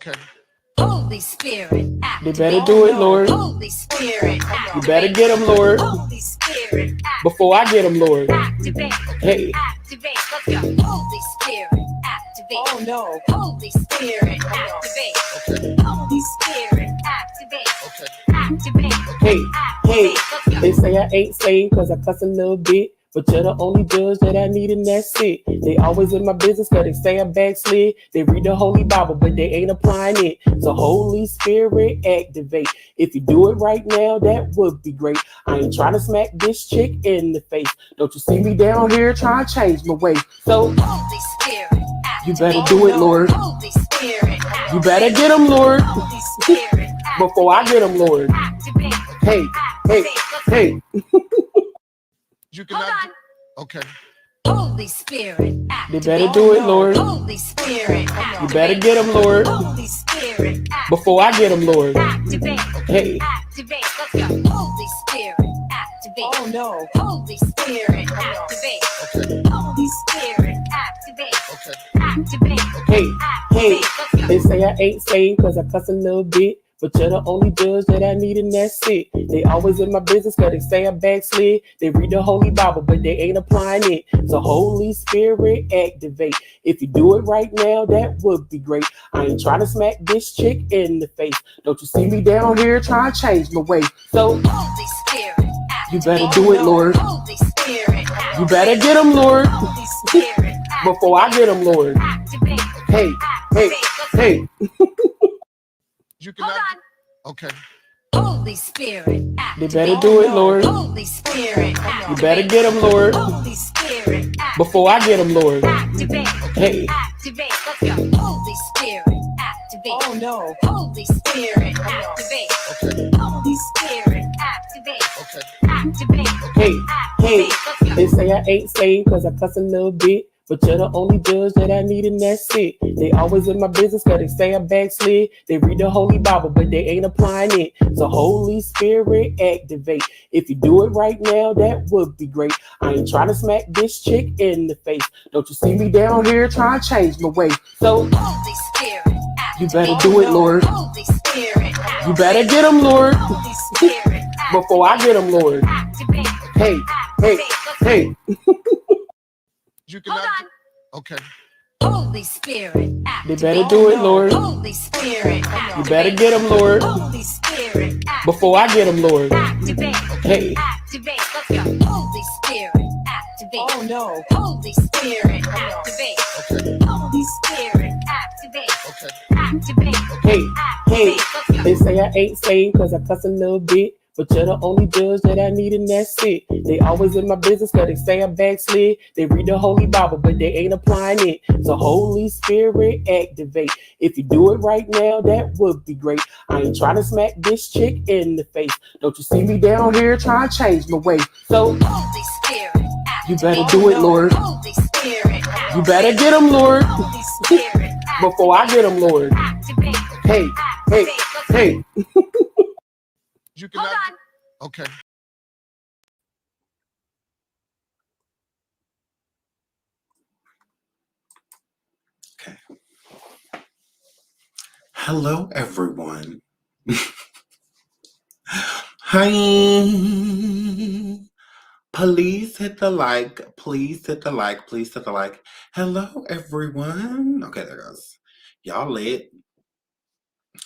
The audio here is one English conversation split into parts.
Okay. Holy Spirit, They better do it, Lord. Holy Spirit, You better get them, Lord. Holy Spirit, Before I get them, Lord. activate. Hey. Activate. Let's go. Holy Spirit, activate. Oh no. Holy Spirit, activate. Okay. Holy Spirit, activate. Okay. Activate. Hey, hey, Let's go. they say I ain't saved cause I cuss a little bit. But you're the only judge that I need and that's it. They always in my business cause they say I backslid. They read the Holy Bible but they ain't applying it. So Holy Spirit activate. If you do it right now, that would be great. I ain't trying to smack this chick in the face. Don't you see me down here trying to change my ways. So Holy Spirit, you better do it, Lord. Holy Spirit, You better get them, Lord. Holy Spirit, Before I get them, Lord. activate. Hey, hey, hey. You cannot. Hold Okay. Holy Spirit, They better do it, Lord. Holy Spirit, You better get them, Lord. Holy Spirit, Before I get them, Lord. activate. Hey. Activate. Let's go. Holy Spirit, activate. Oh no. Holy Spirit, activate. Okay. Holy Spirit, activate. Okay. Activate. Hey, hey, Let's go. they say I ain't saved cause I cuss a little bit. But you're the only judge that I need and that's it. They always in my business cause they say I backslid. They read the Holy Bible but they ain't applying it. So Holy Spirit activate. If you do it right now, that would be great. I ain't trying to smack this chick in the face. Don't you see me down here trying to change my ways. So Holy Spirit, you better do it, Lord. Holy Spirit, You better get them, Lord. Holy Spirit, Before I get them, Lord. activate. Hey, hey, hey. You cannot. Okay. Holy Spirit, They activate. better do it, Lord. Holy Spirit, You better get them, Lord. Holy Spirit, Before I get them, Lord. activate. Hey. Activate. Let's go. Holy Spirit, activate. Oh no. Holy Spirit, activate. Okay. Holy Spirit, activate. Okay. Activate. Hey, hey, Let's go. they say I ain't saved cause I cuss a little bit. But you're the only judge that I need and that's it. They always in my business cause they say I backslid. They read the Holy Bible but they ain't applying it. So Holy Spirit activate. If you do it right now, that would be great. I ain't trying to smack this chick in the face. Don't you see me down here trying to change my ways. So Holy Spirit, you better do it, Lord. Holy Spirit, You better get them, Lord. Holy Spirit, Before I get them, Lord. activate. Hey, hey, hey. You cannot. Okay. Holy Spirit, They activate. better do it, Lord. Holy Spirit, You better get them, Lord. Holy Spirit, Before I get them, Lord. activate. Hey. Activate. Let's go. Holy Spirit, activate. Oh no. Holy Spirit, activate. Okay. Holy Spirit, activate. Okay. Activate. Hey, hey, Let's go. they say I ain't saved cause I cuss a little bit. But you're the only judge that I need and that's it. They always in my business cause they say I backslid. They read the Holy Bible but they ain't applying it. So Holy Spirit activate. If you do it right now, that would be great. I ain't trying to smack this chick in the face. Don't you see me down here trying to change my ways. So Holy Spirit, you better do it, Lord. Holy Spirit, You better get them, Lord. Holy Spirit, Before I get them, Lord. activate. Hey, hey, hey. You cannot. Okay. Okay. Hello, everyone. Hi. Please hit the like. Please hit the like. Please hit the like. Hello, everyone. Okay, there goes. Y'all lit.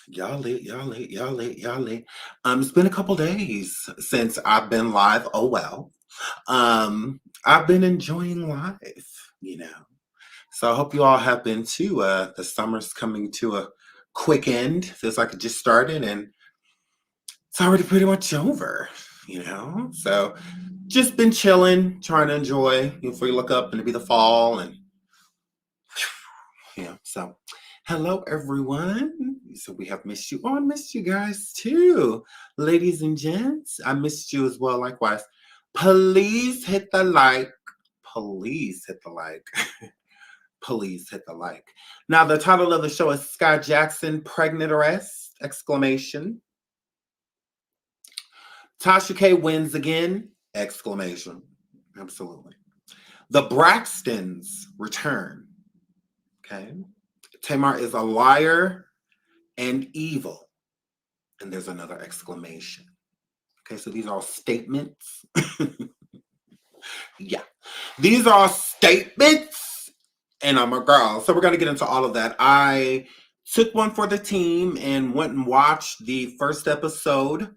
Y'all lit. Y'all lit. Y'all lit. Y'all lit. It's been a couple days since I've been live. Oh well. I've been enjoying life, you know. So I hope you all have been too. The summer's coming to a quick end. Feels like it just started and it's already pretty much over, you know? So just been chilling, trying to enjoy before you look up and it'll be the fall and so hello everyone. So we have missed you. Oh, I missed you guys too. Ladies and gents, I missed you as well, likewise. Please hit the like. Please hit the like. Please hit the like. Now, the title of the show is Skai Jackson Pregnant Arrest! Exclamation. Tasha K wins again! Exclamation. Absolutely. The Braxtons return. Okay. Tamar is a liar and evil. And there's another exclamation. Okay, so these are all statements. Yeah, these are statements, and I'm a girl. So we're going to get into all of that. I took one for the team and went and watched the first episode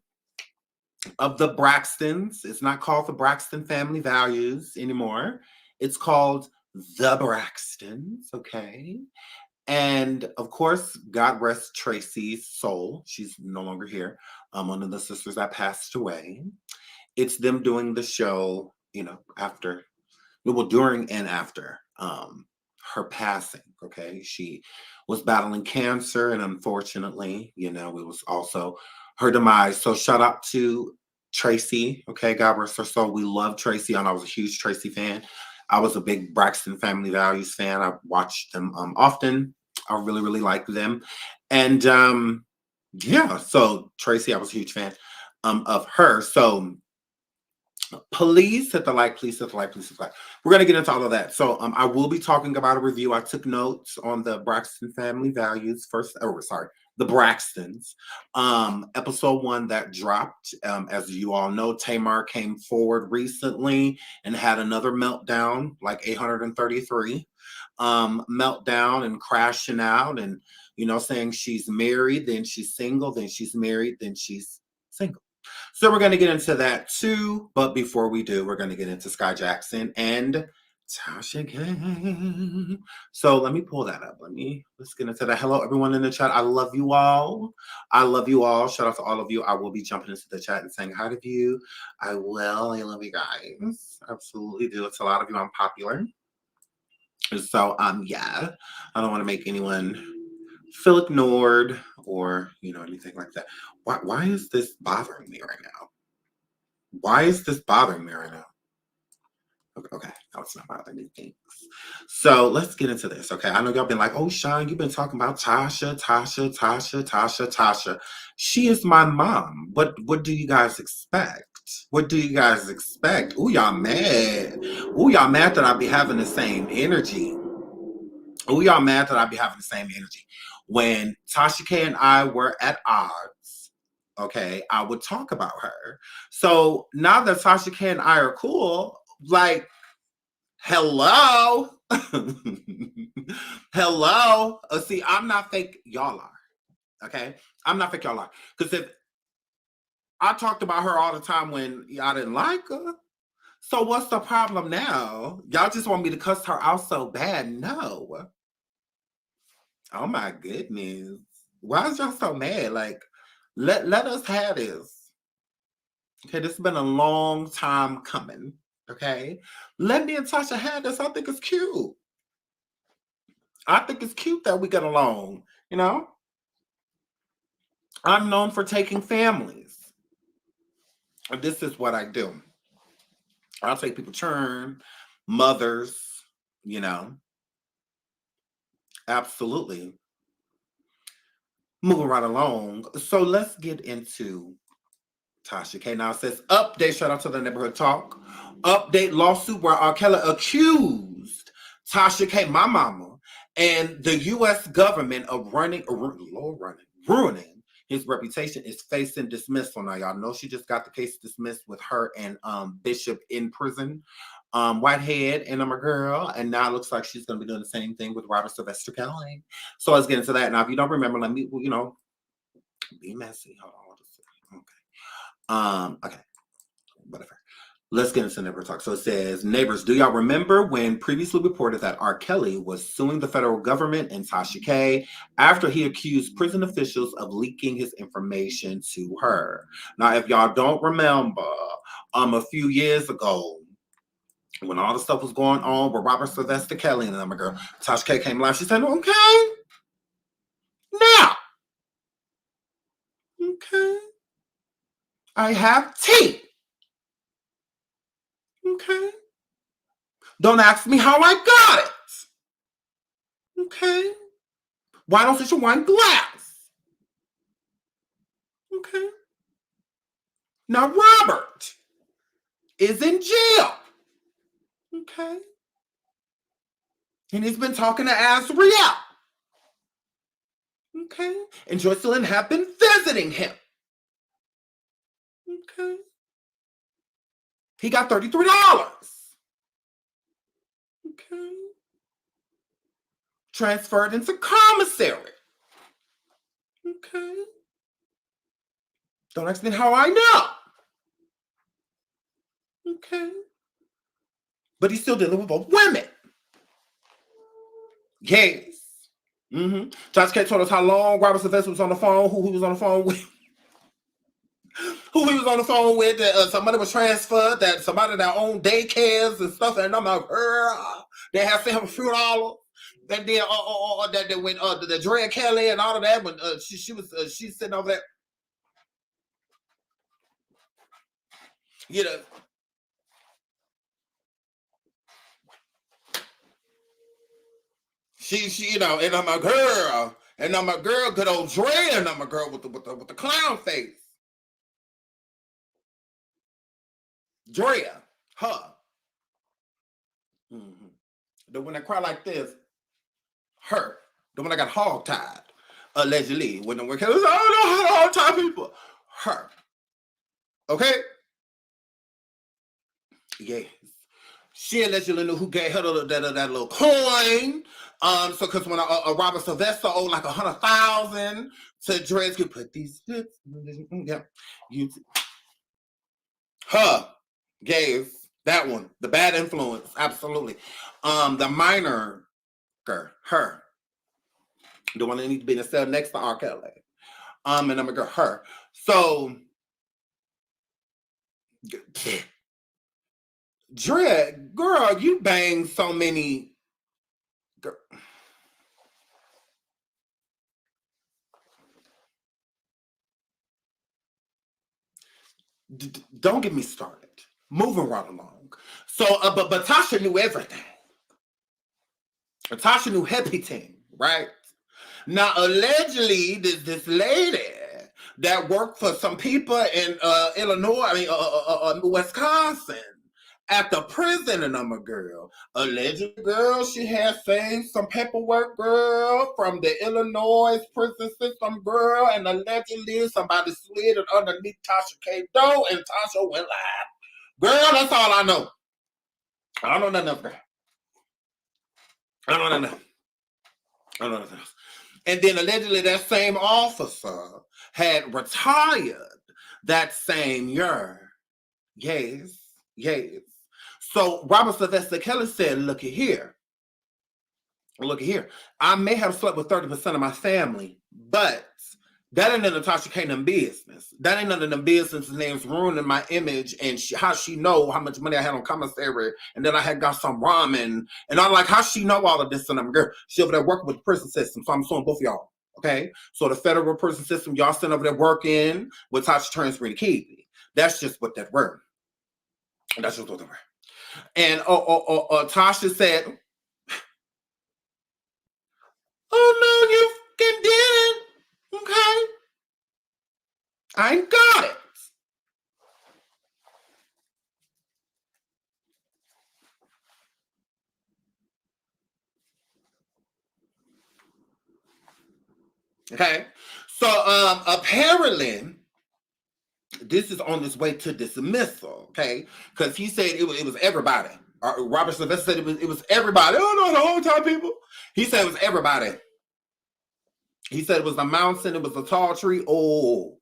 of the Braxtons. It's not called the Braxton Family Values anymore. It's called The Braxtons, okay? And of course, God rest Tracy's soul. She's no longer here. One of the sisters that passed away. It's them doing the show, after, well, during and after her passing. Okay, she was battling cancer, and unfortunately, it was also her demise. So shout out to Tracy. Okay, God rest her soul. We love Tracy, and I was a huge Tracy fan. I was a big Braxton Family Values fan. I watched them often. I really, really liked them. And yeah, so Tracy, I was a huge fan of her. So please hit the like, please hit the like, please hit the like. We're going to get into all of that. So I will be talking about a review. I took notes on the Braxton Family Values the Braxtons. Episode 1 that dropped. As you all know, Tamar came forward recently and had another meltdown, like 833 meltdown and crashing out and, saying she's married, then she's single, then she's married, then she's single. So we're going to get into that too. But before we do, we're going to get into Skai Jackson and Tasha K. So let me pull that up. Let's get into that. Hello, everyone in the chat. I love you all. I love you all. Shout out to all of you. I will be jumping into the chat and saying hi to you. I will. I love you guys. Absolutely do. It's a lot of you. I'm popular. So, yeah, I don't want to make anyone feel ignored or, anything like that. Why is this bothering me right now? Why is this bothering me right now? Okay, no, it's not bothering me. Thanks. So let's get into this. Okay, I know y'all been like, oh, Sean, you've been talking about Tasha. She is my mom. What do you guys expect? What do you guys expect? Ooh, y'all mad. Ooh, y'all mad that I be having the same energy. Ooh, y'all mad that I be having the same energy. When Tasha K and I were at odds, okay, I would talk about her. So now that Tasha K and I are cool, like, hello. Hello. See, I'm not fake. Y'all are. Okay? I'm not fake. Y'all are. Because if I talked about her all the time when y'all didn't like her, so what's the problem now? Y'all just want me to cuss her out so bad? No. Oh my goodness. Why is y'all so mad? Like, let us have this. Okay, this has been a long time coming. Okay? Let me and Tasha have this. I think it's cute. I think it's cute that we get along, I'm known for taking families. This is what I do. I'll take people turn, mothers, absolutely. Moving right along. So let's get into Tasha K. Now it says, update, shout out to the neighborhood talk. Update lawsuit where R. Kelly accused Tasha K, my mama, and the U.S. government of ruining his reputation is facing dismissal. Now, y'all know she just got the case dismissed with her and Bishop in prison. Whitehead, and I'm a girl, and now it looks like she's going to be doing the same thing with Robert Sylvester Kelly. So let's get into that. Now, if you don't remember, let me, be messy. Hold on. Okay. Okay. Whatever. Let's get into neighbor talk. So it says, neighbors, do y'all remember when previously reported that R. Kelly was suing the federal government and Tasha K after he accused prison officials of leaking his information to her? Now, if y'all don't remember, a few years ago, when all the stuff was going on with Robert Sylvester Kelly and my girl, Tasha K came live. She said, okay, now, okay, I have tea. Okay. Don't ask me how I got it. Okay. Why don't you sit your wine glass? Okay. Now Robert is in jail. Okay. And he's been talking to Azriel. Okay. And Joycelyn have been visiting him. Okay. He got $33. Okay. Transferred into commissary. Okay. Don't ask me how I know. Okay. But he's still dealing with both women. Yes. Mm-hmm. Tasha K told us how long Robert Sylvester was on the phone, who he was on the phone with. Who he was on the phone with, that somebody was transferred, that somebody that owned daycares and stuff, and I'm like, they have sent him a few dollars. That then, that when the Drea Kelly and all of that, when she's sitting over there, you know. She, you know, and I'm a girl, good old Drea, and I'm a girl with the clown face. Drea, her. Mm-hmm. The one that cried like this, her. The one that got hog-tied, allegedly. When the workers, I don't know how to hog-tie people. Her. Okay? Yes. She allegedly knew who gave her that little coin. So because when Robert Sylvester owed like $100,000 to Drea, could put these, yeah, her gave that one the bad influence, absolutely. The minor, her, the one that needs to be in the cell next to R. Kelly. And I'm a girl, her. So, Drea, girl, you banged so many. Girl. Don't get me started. Moving right along. So, but Tasha knew everything. Tasha knew everything, right? Now, allegedly, this lady that worked for some people in Illinois, Wisconsin, at the prison, and I'm a girl. Alleged girl, she had saved some paperwork, girl, from the Illinois prison system, girl, and allegedly somebody slid it underneath Tasha K. Doe, and Tasha went live. Girl, that's all I know. I don't know nothing else, girl. I don't know nothing else. And then allegedly that same officer had retired that same year. Yes. So Robert Sylvester Kelly said, look at here. I may have slept with 30% of my family, but that ain't none of Tasha K. business. That ain't none of them business names ruining my image and how she know how much money I had on commissary and then I had got some ramen. And I'm like, how she know all of this? And I'm girl, she over there working with the prison system. So I'm suing both of y'all. Okay? So the federal prison system, y'all sitting over there working with Tasha transferring to Kiwi. That's just what that word. That's just what that word. And Tasha said, oh no, you can did it. Okay. I got it. Okay. So apparently this is on its way to dismissal, okay? Because he said it was everybody. Robert Sylvester said it was everybody. Oh no, the whole time people. He said it was everybody. He said it was the mountain, it was the tall tree. Oh,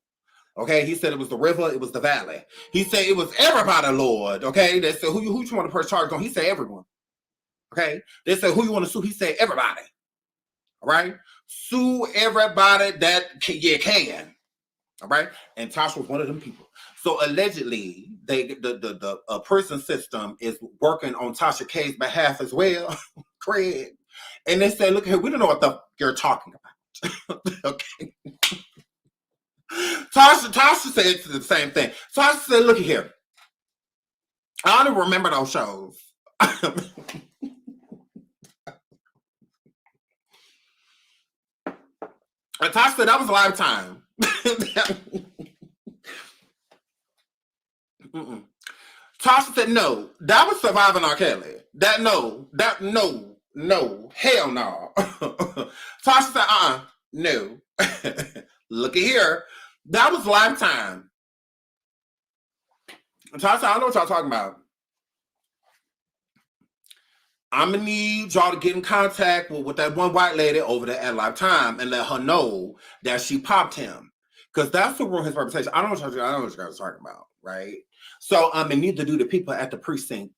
okay. He said it was the river, it was the valley. He said it was everybody, Lord. Okay. They said who you want to press charge on? He said everyone. Okay. They said who you want to sue? He said everybody. All right. Sue everybody that you can. All right. And Tasha was one of them people. So allegedly, the prison system is working on Tasha K's behalf as well, Craig. And they say, look here, we don't know what the you're talking about. Okay. Tasha said the same thing. Tasha said, look here. I don't remember those shows. And Tasha said that was a lifetime. Tasha said no. That was Surviving R. Kelly. No, hell no. Tasha said, no. Look at here. That was Lifetime. Tasha, I know what y'all talking about. I'm gonna need y'all to get in contact with that one white lady over there at Lifetime and let her know that she popped him, because that's the ruin his reputation. I don't know what y'all was talking about, right? So and neither do the people at the precinct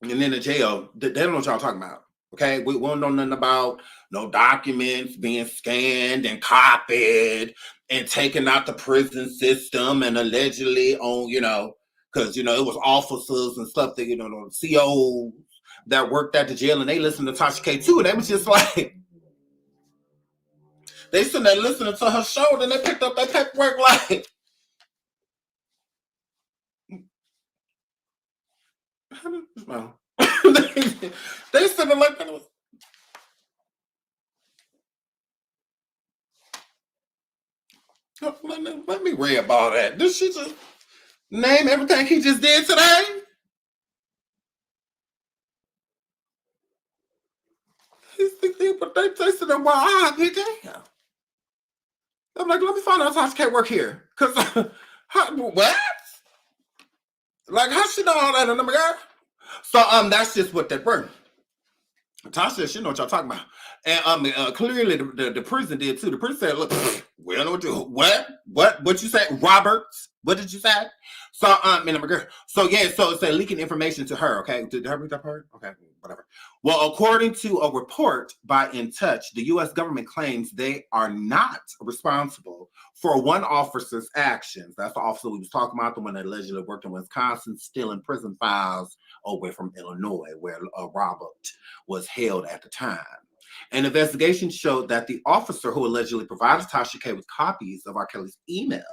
and in the jail. They don't know what y'all talking about. Okay, we don't know nothing about no documents being scanned and copied and taken out the prison system and allegedly on, because it was officers and stuff that COs that worked at the jail, and they listened to Tasha K too, and they was just like, they sitting there listening to her show, and they picked up that paperwork like, they sitting there like, let me read about that. Did she just name everything he just did today? But they said, well, damn. I'm like, let me find out how Tasha K work here. Because, what? Like, how she know all that? And I'm like, so, that's just what that were. Tasha, she know what y'all talking about. And clearly the prison did too. The prison said, look, we don't know what you, what you say, Roberts? What did you say? So, so yeah, so it's leaking information to her, okay? Did I read that part? Okay, whatever. Well, according to a report by In Touch, the U.S. government claims they are not responsible for one officer's actions. That's the officer we was talking about, the one that allegedly worked in Wisconsin, stealing prison files away from Illinois, where Robert was held at the time. An investigation showed that the officer who allegedly provided Tasha K with copies of R. Kelly's emails,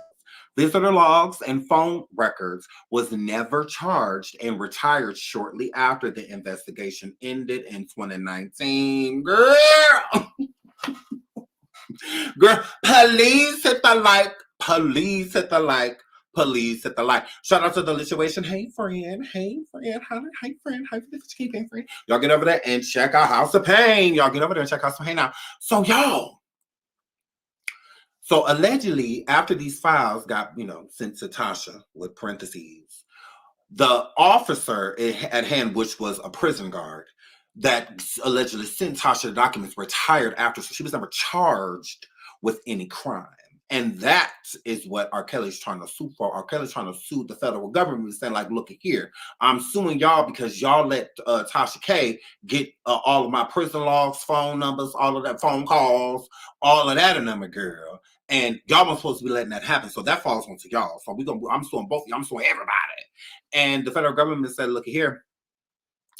visitor logs, and phone records was never charged and retired shortly after the investigation ended in 2019. Girl, please hit the like. Please hit the like. Please hit the like. Shout out to the Lituation. Hey, friend. Hey, friend. Hey, friend. Hey, friend. Y'all get over there and check out House of Pain. Y'all get over there and check out House of Pain now. So, y'all. So, allegedly, after these files got, sent to Tasha, with parentheses, the officer at hand, which was a prison guard, that allegedly sent Tasha the documents, retired after, so she was never charged with any crime. And that is what R. Kelly's trying to sue for. R. Kelly's trying to sue the federal government, saying, like, look at here, I'm suing y'all because y'all let Tasha K get all of my prison logs, phone numbers, all of that, phone calls, all of that in them, girl. And y'all weren't supposed to be letting that happen. So that falls onto y'all. So I'm suing both of y'all. I'm suing everybody. And the federal government said, look at here,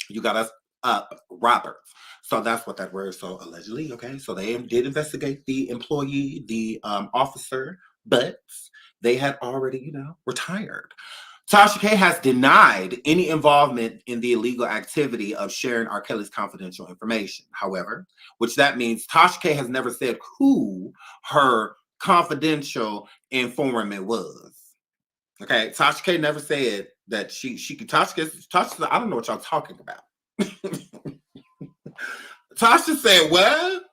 you got us up, Roberts. So that's what that word. So allegedly, okay. So they did investigate the employee, the officer, but they had already, retired. Tasha K has denied any involvement in the illegal activity of sharing R. Kelly's confidential information. However, which that means Tasha K has never said who her confidential informant was. Okay, Tasha K never said that she could. Tasha, I don't know what y'all talking about. Tasha said what?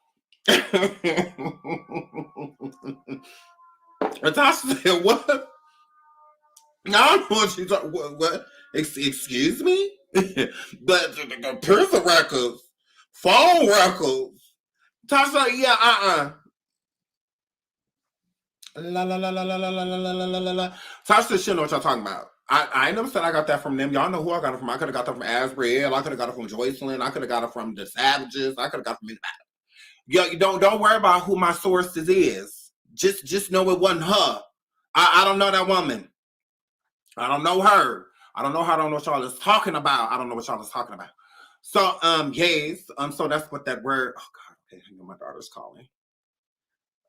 Tasha said what? No, I don't know what she's talking. What? Excuse me? But the prison records, phone records. Tasha, yeah, La la la la la la la la la la la la. Tasha should know what y'all talking about. I ain't never said I got that from them. Y'all know who I got it from. I could have got that from Asriel. I could have got it from Joycelyn. I could have got it from the Savages. I could have got it from anybody. Yeah, you don't worry about who my sources is. Just know it wasn't her. I don't know that woman. I don't know her. I don't know her. I don't know what y'all is talking about. I don't know what y'all is talking about. So yes. So that's what that word. Oh God. Okay, hang on. My daughter's calling.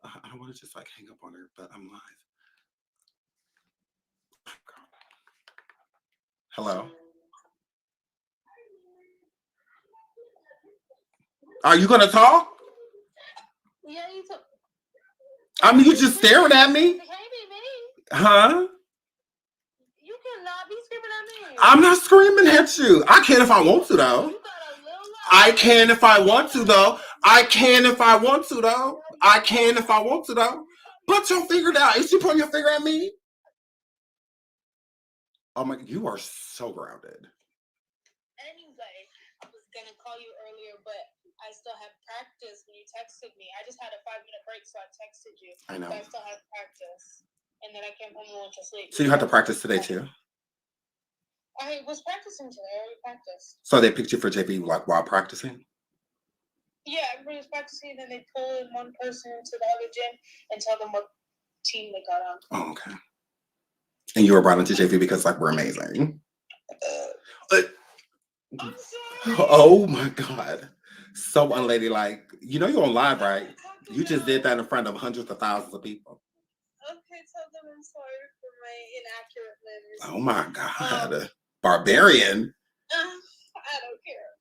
I don't want to just hang up on her, but I'm live. Hello. Are you gonna talk? Yeah, you talk. I mean, you just staring at me. Huh? You cannot be screaming at me. I'm not screaming at you. I can if I want to, though. You got a little I can if I want to, though. I can if I want to, though. I can if I want to, though. Put your finger down. Is you pointing your finger at me? Oh my, you are so grounded. Anyway, I was gonna call you earlier, but I still had practice when you texted me. I just had a 5-minute break, so I texted you. I know. But I still had practice. And then I came home and went to sleep. So you had to practice today, too? I was practicing today. I already practiced. So they picked you for JV like while practicing? Yeah, everybody was practicing, and then they pull in one person to the other gym and tell them what team they got on. Oh, okay. And you were brought into JV because like we're amazing. I'm sorry. Oh my God. So unladylike. You know you're on live, right? You just did that in front of hundreds of thousands of people. Okay, tell them I'm sorry for my inaccurate manners. Oh my God. Barbarian. I don't care.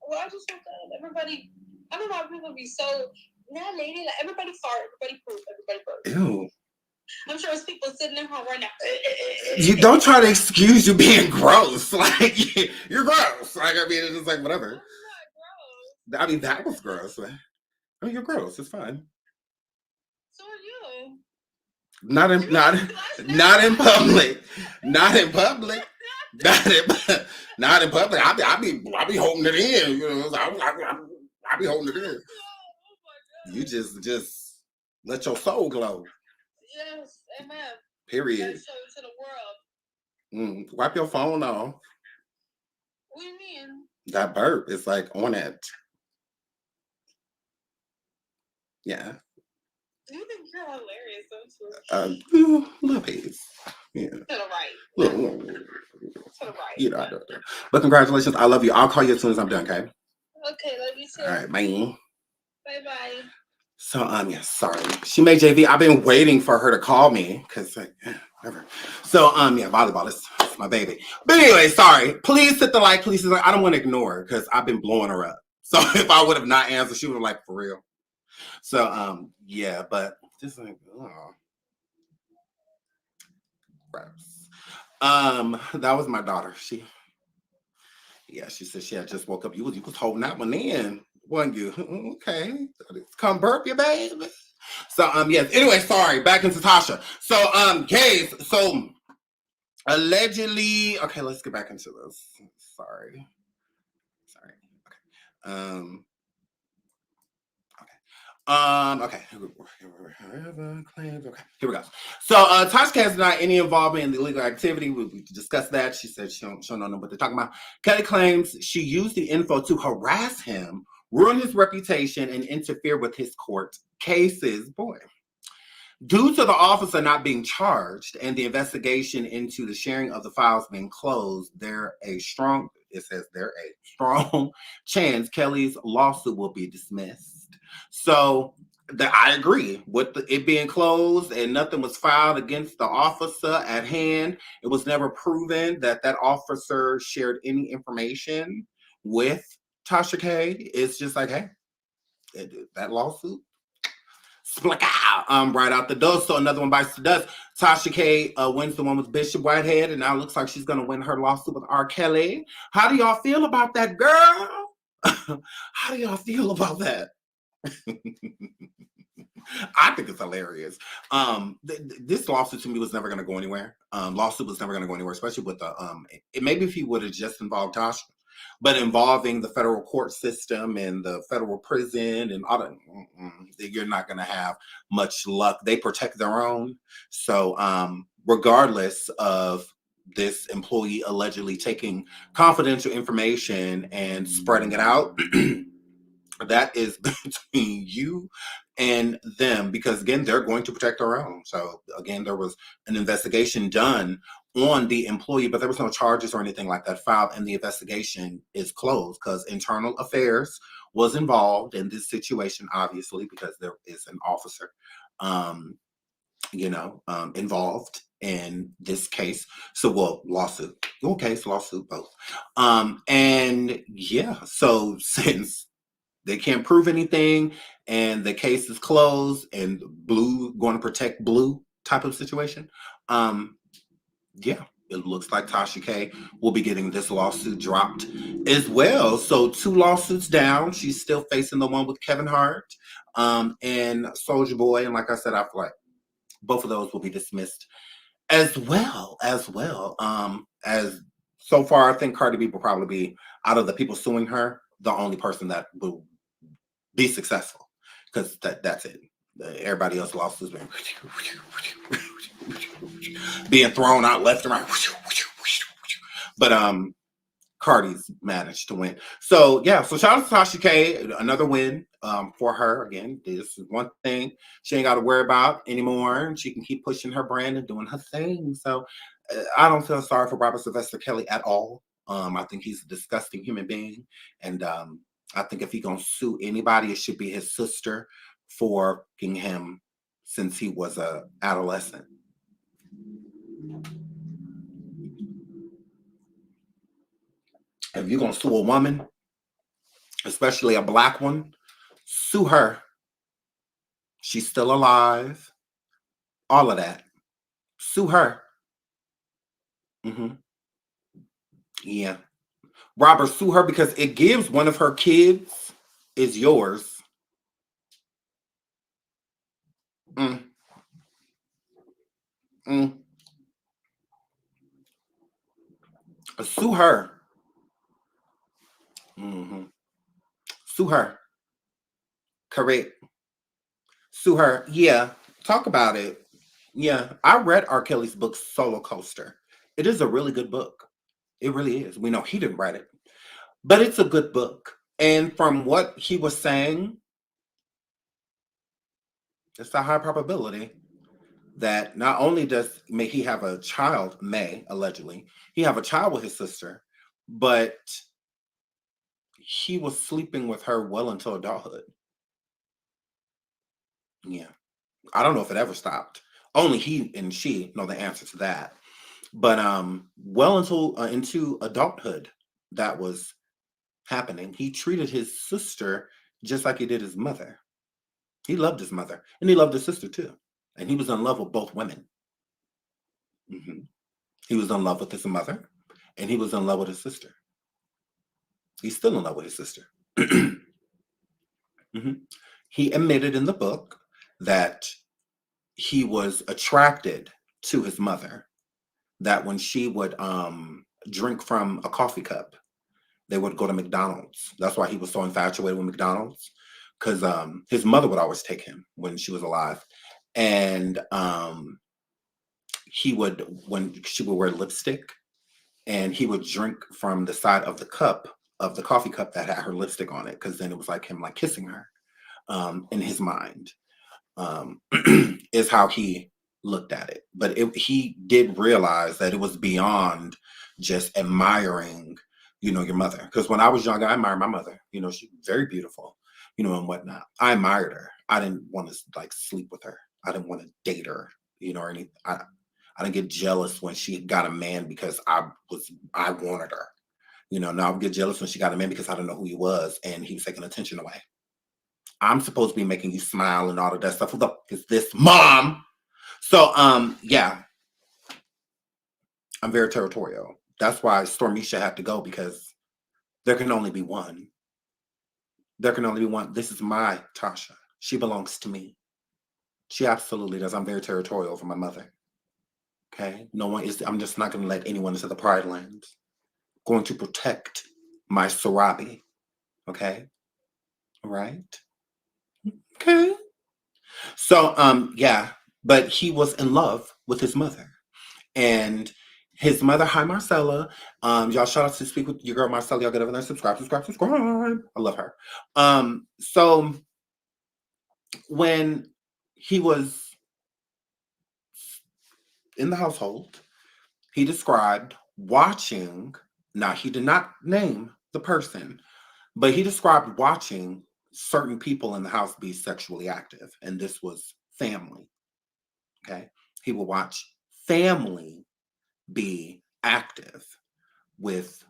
Well, I just want that everybody. I don't know how people be so not lady. Like everybody fart, everybody poop, everybody burp. Ew. I'm sure there's people sitting at home right now. You don't try to excuse you being gross. Like you're gross. Like I mean, it's just like whatever. I'm not gross. I mean, that was gross. I mean, you're gross. It's fine. So are you. Not in public. Not in public. Not in public. I be holding it in. You know, I be holding it in. Oh my God. You just let your soul glow. Yes, amen. Period. Show it to the world. Wipe your phone off. What do you mean? That burp is like on it. Yeah. You think you're hilarious, don't you? Little piece. Yeah. To the right. Little, To the right. you know, I don't know. But congratulations. I love you. I'll call you as soon as I'm done, okay? Okay, love you too. All right, bye. Bye-bye. So, yeah, sorry. She made JV. I've been waiting for her to call me because, whatever. So, yeah, volleyball is my baby. But anyway, sorry. Please hit the like. Please hit the like. I don't want to ignore her because I've been blowing her up. So, if I would have not answered, she would have like, for real. So, yeah, but just like, oh. Gross. That was my daughter. She said she had just woke up. You was holding that one in. Wasn't you? Okay. Come burp your baby. So yes. Anyway, sorry. Back into Tasha. So guys, so allegedly, okay, let's get back into this. Sorry. Okay. Okay. Okay, here we go. So Tasha has not any involvement in the illegal activity. We discussed that. She said she don't know what they're talking about. Kelly claims she used the info to harass him, ruin his reputation, and interfere with his court cases. Boy. Due to the officer not being charged and the investigation into the sharing of the files being closed, there's a strong chance Kelly's lawsuit will be dismissed. So I agree with it being closed and nothing was filed against the officer at hand. It was never proven that officer shared any information with Tasha K. It's just like, hey, that lawsuit, split out, right out the door. So another one bites the dust. Tasha K wins the one with Bishop Whitehead, and now it looks like she's going to win her lawsuit with R. Kelly. How do y'all feel about that, girl? How do y'all feel about that? I think it's hilarious. This lawsuit to me was never going to go anywhere. Lawsuit was never going to go anywhere, especially with the maybe if he would have just involved Tasha, but involving the federal court system and the federal prison and all that, you're not going to have much luck. They protect their own. So regardless of this employee allegedly taking confidential information and spreading it out, that is between you and them, because again, they're going to protect their own. So again, there was an investigation done on the employee, but there was no charges or anything like that filed, and the investigation is closed because internal affairs was involved in this situation, obviously, because there is an officer, involved in this case. So, well, lawsuit, lawsuit, both. And yeah, so since they can't prove anything and the case is closed and Blue going to protect Blue type of situation. Yeah, it looks like Tasha K will be getting this lawsuit dropped as well. So 2 lawsuits down. She's still facing the one with Kevin Hart and Soulja Boy. And like I said, I feel like both of those will be dismissed as well. As so far, I think Cardi B will probably be, out of the people suing her, the only person that will be successful, because that's it. Everybody else lawsuits being thrown out left and right. But Cardi's managed to win. So yeah, so shout out to Tasha K, another win for her. Again, this is one thing she ain't got to worry about anymore. She can keep pushing her brand and doing her thing. So I don't feel sorry for Robert Sylvester Kelly at all. I think he's a disgusting human being, and I think if he gonna sue anybody, it should be his sister for fucking him since he was a adolescent. If you're gonna sue a woman, especially a black one, sue her. She's still alive. All of that. Sue her. Yeah. Robert, sue her because it gives one of her kids is yours. Sue her. Sue her. Correct. Sue her. Yeah. Talk about it. Yeah. I read R. Kelly's book, Solo Coaster. It is a really good book. It really is. We know he didn't write it, but it's a good book. And from what he was saying, it's a high probability that not only may he have a child, allegedly, he have a child with his sister, but he was sleeping with her well until adulthood. Yeah. I don't know if it ever stopped. Only he and she know the answer to that. But well into adulthood, that was happening. He treated his sister just like he did his mother. He loved his mother, and he loved his sister too. And he was in love with both women. He was in love with his mother, and he was in love with his sister. He's still in love with his sister. He admitted in the book that he was attracted to his mother, that when she would drink from a coffee cup, they would go to McDonald's. That's why he was so infatuated with McDonald's, because his mother would always take him when she was alive. And when she would wear lipstick, and he would drink from the side of the cup, of the coffee cup that had her lipstick on it, because then it was like him like kissing her in his mind, is how he looked at it. But he did realize that it was beyond just admiring, your mother. Because when I was young, I admired my mother. She's very beautiful, and whatnot. I admired her. I didn't want to like sleep with her. I didn't want to date her, or anything. I didn't get jealous when she got a man because I wanted her. Now I would get jealous when she got a man because I didn't know who he was and he was taking attention away. I'm supposed to be making you smile and all of that stuff. Who the fuck is this, mom? So yeah. I'm very territorial. That's why Stormisha had to go, because there can only be one. There can only be one. This is my Tasha. She belongs to me. She absolutely does. I'm very territorial for my mother. Okay? I'm just not going to let anyone into the Pride Lands. Going to protect my Sarabi. Okay? All right? Okay. So, yeah. But he was in love with his mother. And his mother, hi Marcella. Y'all shout out to Speak with your girl Marcella. Y'all get over there, subscribe. I love her. So when he was in the household, he described watching, now he did not name the person, but he described watching certain people in the house be sexually active. And this was family. Okay. He would watch family be active with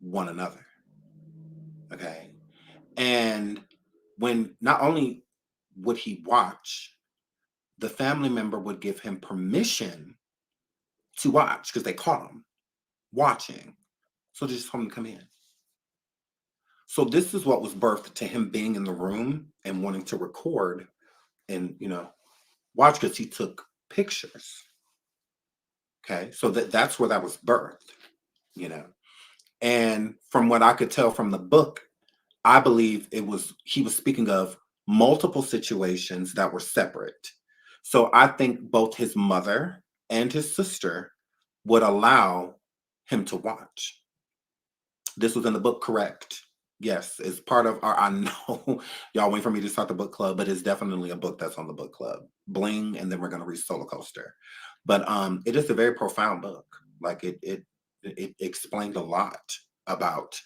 one another. Okay. And when not only would he watch, the family member would give him permission to watch because they caught him watching. So they just told him to come in. So this is what was birthed to him being in the room and wanting to record and, watch because he took pictures. Okay. So that's where that was birthed, And from what I could tell from the book, I believe he was speaking of multiple situations that were separate. So I think both his mother and his sister would allow him to watch. This was in the book, correct? Yes, it's part of our, I know y'all wait for me to start the book club, but it's definitely a book that's on the book club. Bling, and then we're going to read Solar Coaster. But it is a very profound book. Like it explained a lot about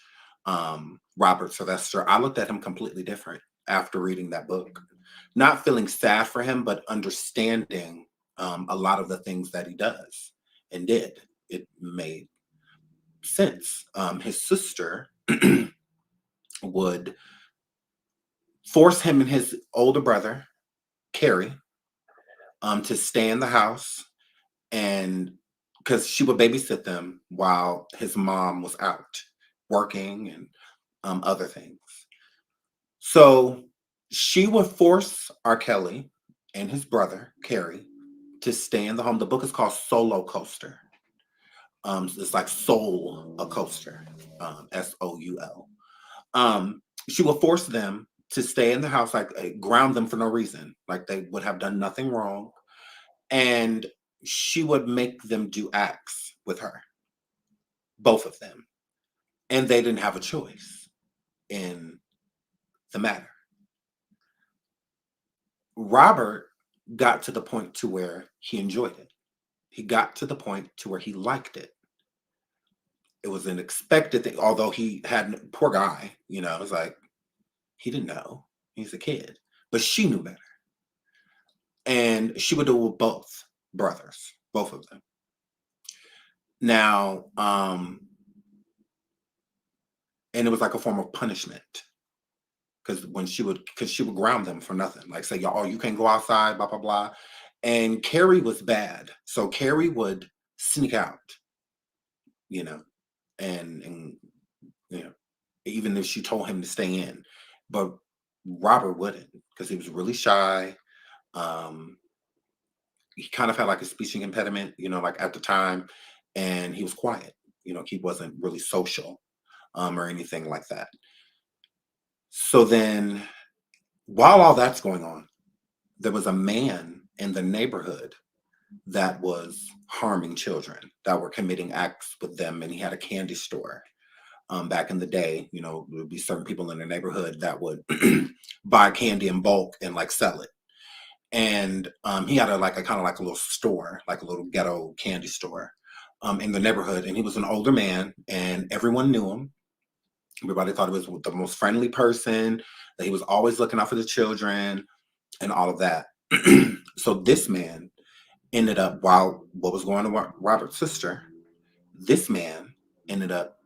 Robert Sylvester. I looked at him completely different after reading that book. Not feeling sad for him, but understanding a lot of the things that he does and did. It made sense. His sister would force him and his older brother, Carrie, to stay in the house, and because she would babysit them while his mom was out working and other things. So she would force R. Kelly and his brother, Carrie, to stay in the home. The book is called Solo Coaster. It's like Soul a Coaster, Soul. She would force them to stay in the house, like ground them for no reason, like they would have done nothing wrong. And she would make them do acts with her, both of them. And they didn't have a choice in the matter. Robert got to the point to where he enjoyed it. He got to the point to where he liked it. It was an expected thing, although he had, poor guy, it was like, he didn't know. He's a kid. But she knew better. And she would do it with both brothers, both of them. Now, and it was like a form of punishment. Because she would ground them for nothing. Like say, oh, you can't go outside, blah, blah, blah. And Carrie was bad. So Carrie would sneak out, and even if she told him to stay in. But Robert wouldn't, because he was really shy. He kind of had like a speech impediment, like at the time, and he was quiet. He wasn't really social, or anything like that. So then, while all that's going on, there was a man in the neighborhood that was harming children, that were committing acts with them, and he had a candy store. Back in the day, there would be certain people in the neighborhood that would buy candy in bulk and like sell it. And he had a kind of like a little store, like a little ghetto candy store in the neighborhood. And he was an older man, and everyone knew him. Everybody thought he was the most friendly person, that he was always looking out for the children and all of that. So this man ended up, while what was going on with Robert's sister, this man ended up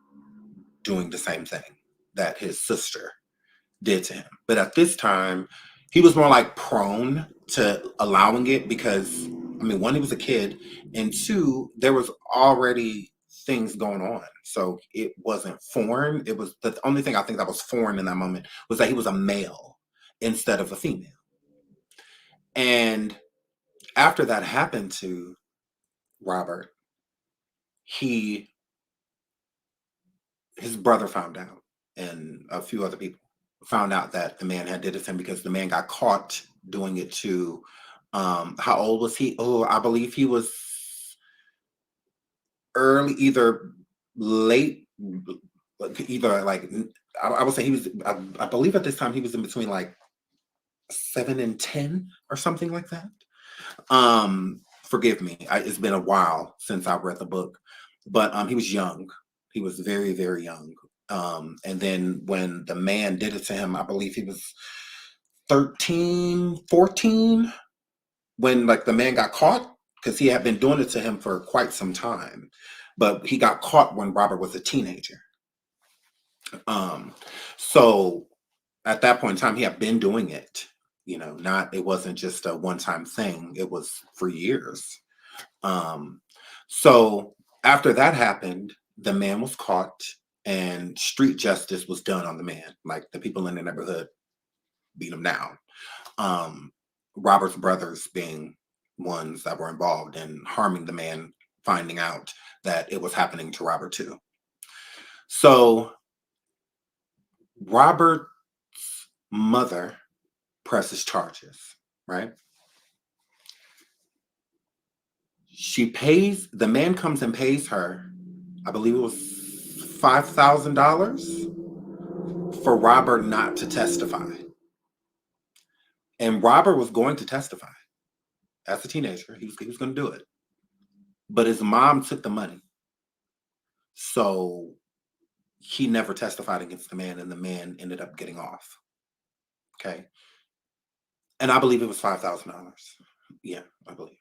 doing the same thing that his sister did to him. But at this time, he was more like prone to allowing it because, one, he was a kid, and two, there was already things going on. So it wasn't foreign. It was the only thing I think that was foreign in that moment was that he was a male instead of a female. And after that happened to Robert, his brother found out, and a few other people found out that the man had did it to him, because the man got caught doing it to, how old was he? Oh, I believe he was early, either late, either like, I would say he was, I believe at this time he was in between like 7 and 10 or something like that. Forgive me, it's been a while since I read the book, but he was young. He was very, very young. And then when the man did it to him, I believe he was 13, 14, when like the man got caught, because he had been doing it to him for quite some time, but he got caught when Robert was a teenager. So at that point in time, he had been doing it, it wasn't just a one-time thing. It was for years. So after that happened, the man was caught and street justice was done on the man. Like the people in the neighborhood beat him down. Robert's brothers being ones that were involved in harming the man, finding out that it was happening to Robert too. So Robert's mother presses charges, right? She pays, the man comes and pays her, I believe it was $5,000 for Robert not to testify. And Robert was going to testify as a teenager. He was going to do it. But his mom took the money. So he never testified against the man, and the man ended up getting off. Okay. And I believe it was $5,000. Yeah, I believe.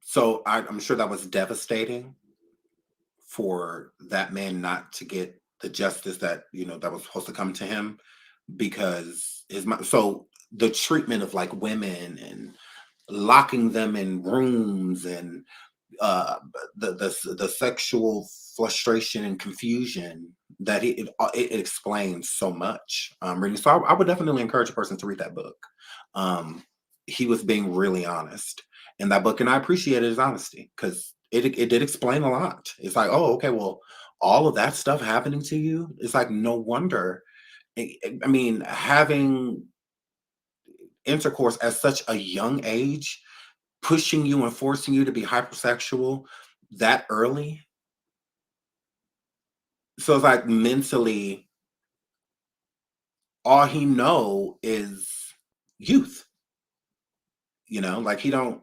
So I'm sure that was devastating for that man not to get the justice that, that was supposed to come to him, because so the treatment of like women and locking them in rooms and the sexual frustration and confusion that it explains so much. Reading, so I would definitely encourage a person to read that book. He was being really honest in that book, and I appreciated his honesty because it did explain a lot. It's like, oh, okay, well, all of that stuff happening to you, it's like no wonder. I mean, having intercourse at such a young age, pushing you and forcing you to be hypersexual that early. So it's like mentally, all he know is youth. Like he don't.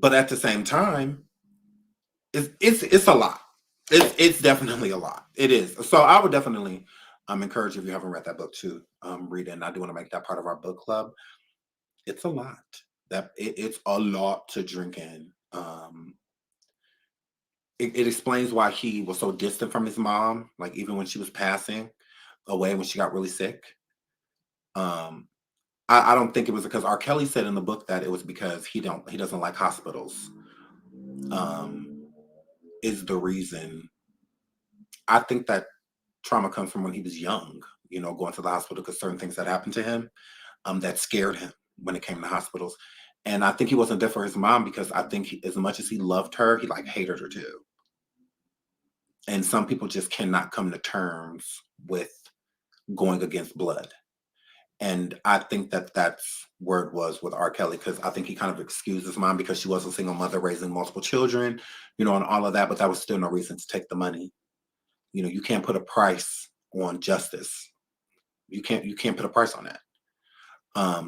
But at the same time, it's a lot. It's definitely a lot. It is. So I would definitely encourage, if you haven't read that book, to read it. And I do want to make that part of our book club. It's a lot. It's a lot to drink in. It explains why he was so distant from his mom, like even when she was passing away, when she got really sick. I don't think it was because R. Kelly said in the book that it was because he doesn't like hospitals. Is the reason. I think that trauma comes from when he was young, going to the hospital because certain things that happened to him that scared him when it came to hospitals. And I think he wasn't there for his mom because I think as much as he loved her, he like hated her too. And some people just cannot come to terms with going against blood. And I think that that's where it was with R. Kelly, because I think he kind of excused his mom because she was a single mother raising multiple children, and all of that. But that was still no reason to take the money. You can't put a price on justice. You can't put a price on that.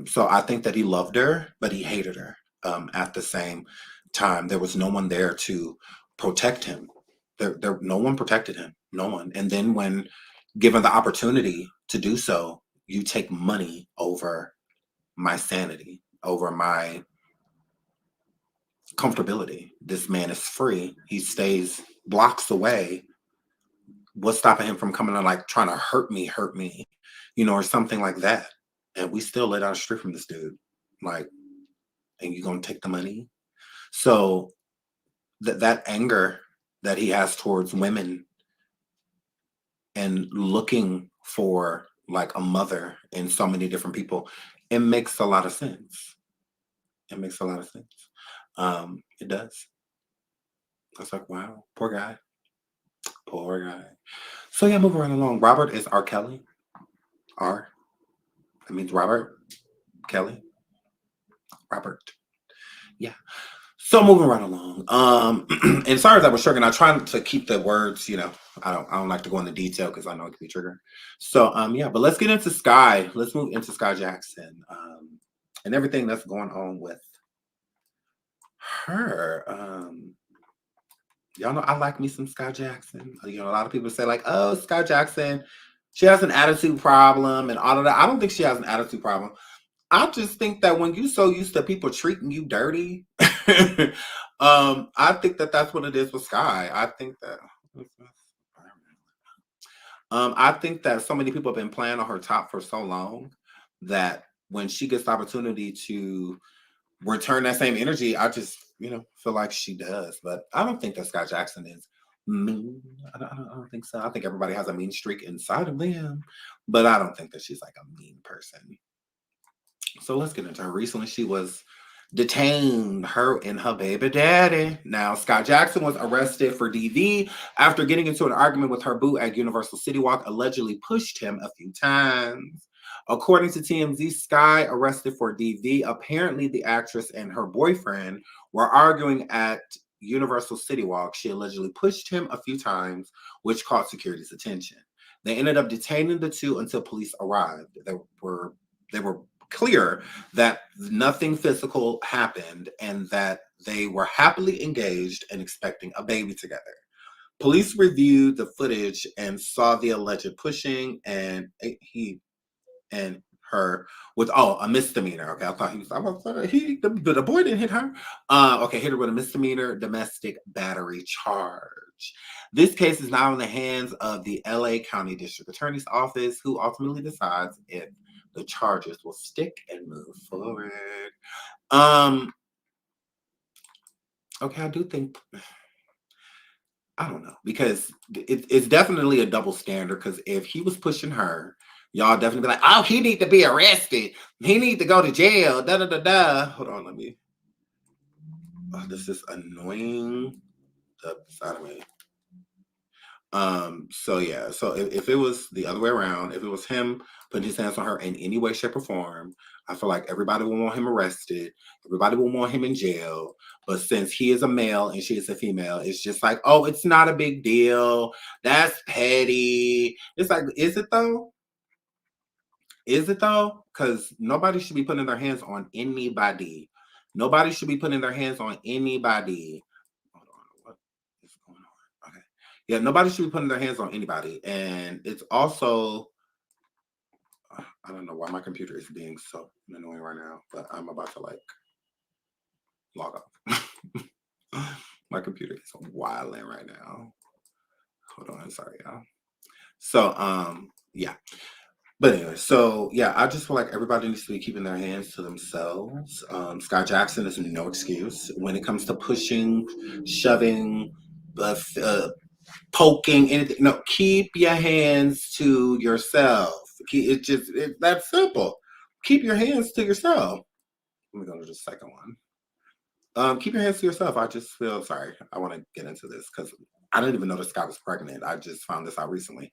So I think that he loved her, but he hated her at the same time. There was no one there to protect him. No one protected him. No one. And then when given the opportunity to do so, you take money over my sanity, over my comfortability. This man is free. He stays blocks away. What's stopping him from coming and like trying to hurt me, or something like that? And we still let out a street from this dude. Like, and you gonna take the money? So that anger that he has towards women and looking for like a mother in so many different people, it makes a lot of sense. It makes a lot of sense. It does. It's like, wow, poor guy. Poor guy. So yeah, moving right along. Robert is R. Kelly. R. That means Robert. Kelly. Robert. Yeah. So moving right along. And sorry that was triggering. I try to keep the words, I don't like to go into detail because I know it can be triggering. So yeah, but let's get into Skai. Let's move into Skai Jackson. And everything that's going on with her. Y'all know I like me some Skai Jackson. A lot of people say like, oh, Skai Jackson, she has an attitude problem and all of that. I don't think she has an attitude problem. I just think that when you're so used to people treating you dirty, I think that that's what it is with Skai. I think that, so many people have been playing on her top for so long that, when she gets the opportunity to return that same energy, I just, feel like she does. But I don't think that Skai Jackson is mean. I don't think so. I think everybody has a mean streak inside of them, but I don't think that she's like a mean person. So let's get into her. Recently, she was detained, her and her baby daddy. Now, Skai Jackson was arrested for DV after getting into an argument with her boo at Universal City Walk, allegedly pushed him a few times. According to TMZ, Skai arrested for DV. Apparently, the actress and her boyfriend were arguing at Universal City Walk. She allegedly pushed him a few times, which caught security's attention. They ended up detaining the two until police arrived. They were clear that nothing physical happened and that they were happily engaged and expecting a baby together. Police reviewed the footage and saw the alleged pushing and he and her with a misdemeanor. Okay, I thought the boy didn't hit her. Hit her with a misdemeanor domestic battery charge. This case is now in the hands of the LA County District Attorney's Office, who ultimately decides if the charges will stick and move forward. Okay, I do think, I don't know, because it's definitely a double standard, because if he was pushing her, y'all definitely be like, oh, he need to be arrested. He need to go to jail. Da da da da. Hold on, let me. Oh, this is annoying. The side of me. So yeah. So if it was the other way around, if it was him putting his hands on her in any way, shape, or form, I feel like everybody will want him arrested. Everybody will want him in jail. But since he is a male and she is a female, it's just like, oh, it's not a big deal. That's petty. It's like, is it though? Is it though? Because nobody should be putting their hands on anybody. Nobody should be putting their hands on anybody. Hold on, what is going on? Okay. Yeah, nobody should be putting their hands on anybody. And it's also, I don't know why my computer is being so annoying right now, but I'm about to log off. My computer is wilding right now. Hold on, sorry, y'all. So, yeah. But anyway, so yeah, I just feel like everybody needs to be keeping their hands to themselves. Skai Jackson is no excuse when it comes to pushing, shoving, poking, anything. No, keep your hands to yourself. It's that simple. Keep your hands to yourself. Let me go to the second one. Keep your hands to yourself. I just feel sorry. I want to get into this because I didn't even know this guy was pregnant. I just found this out recently.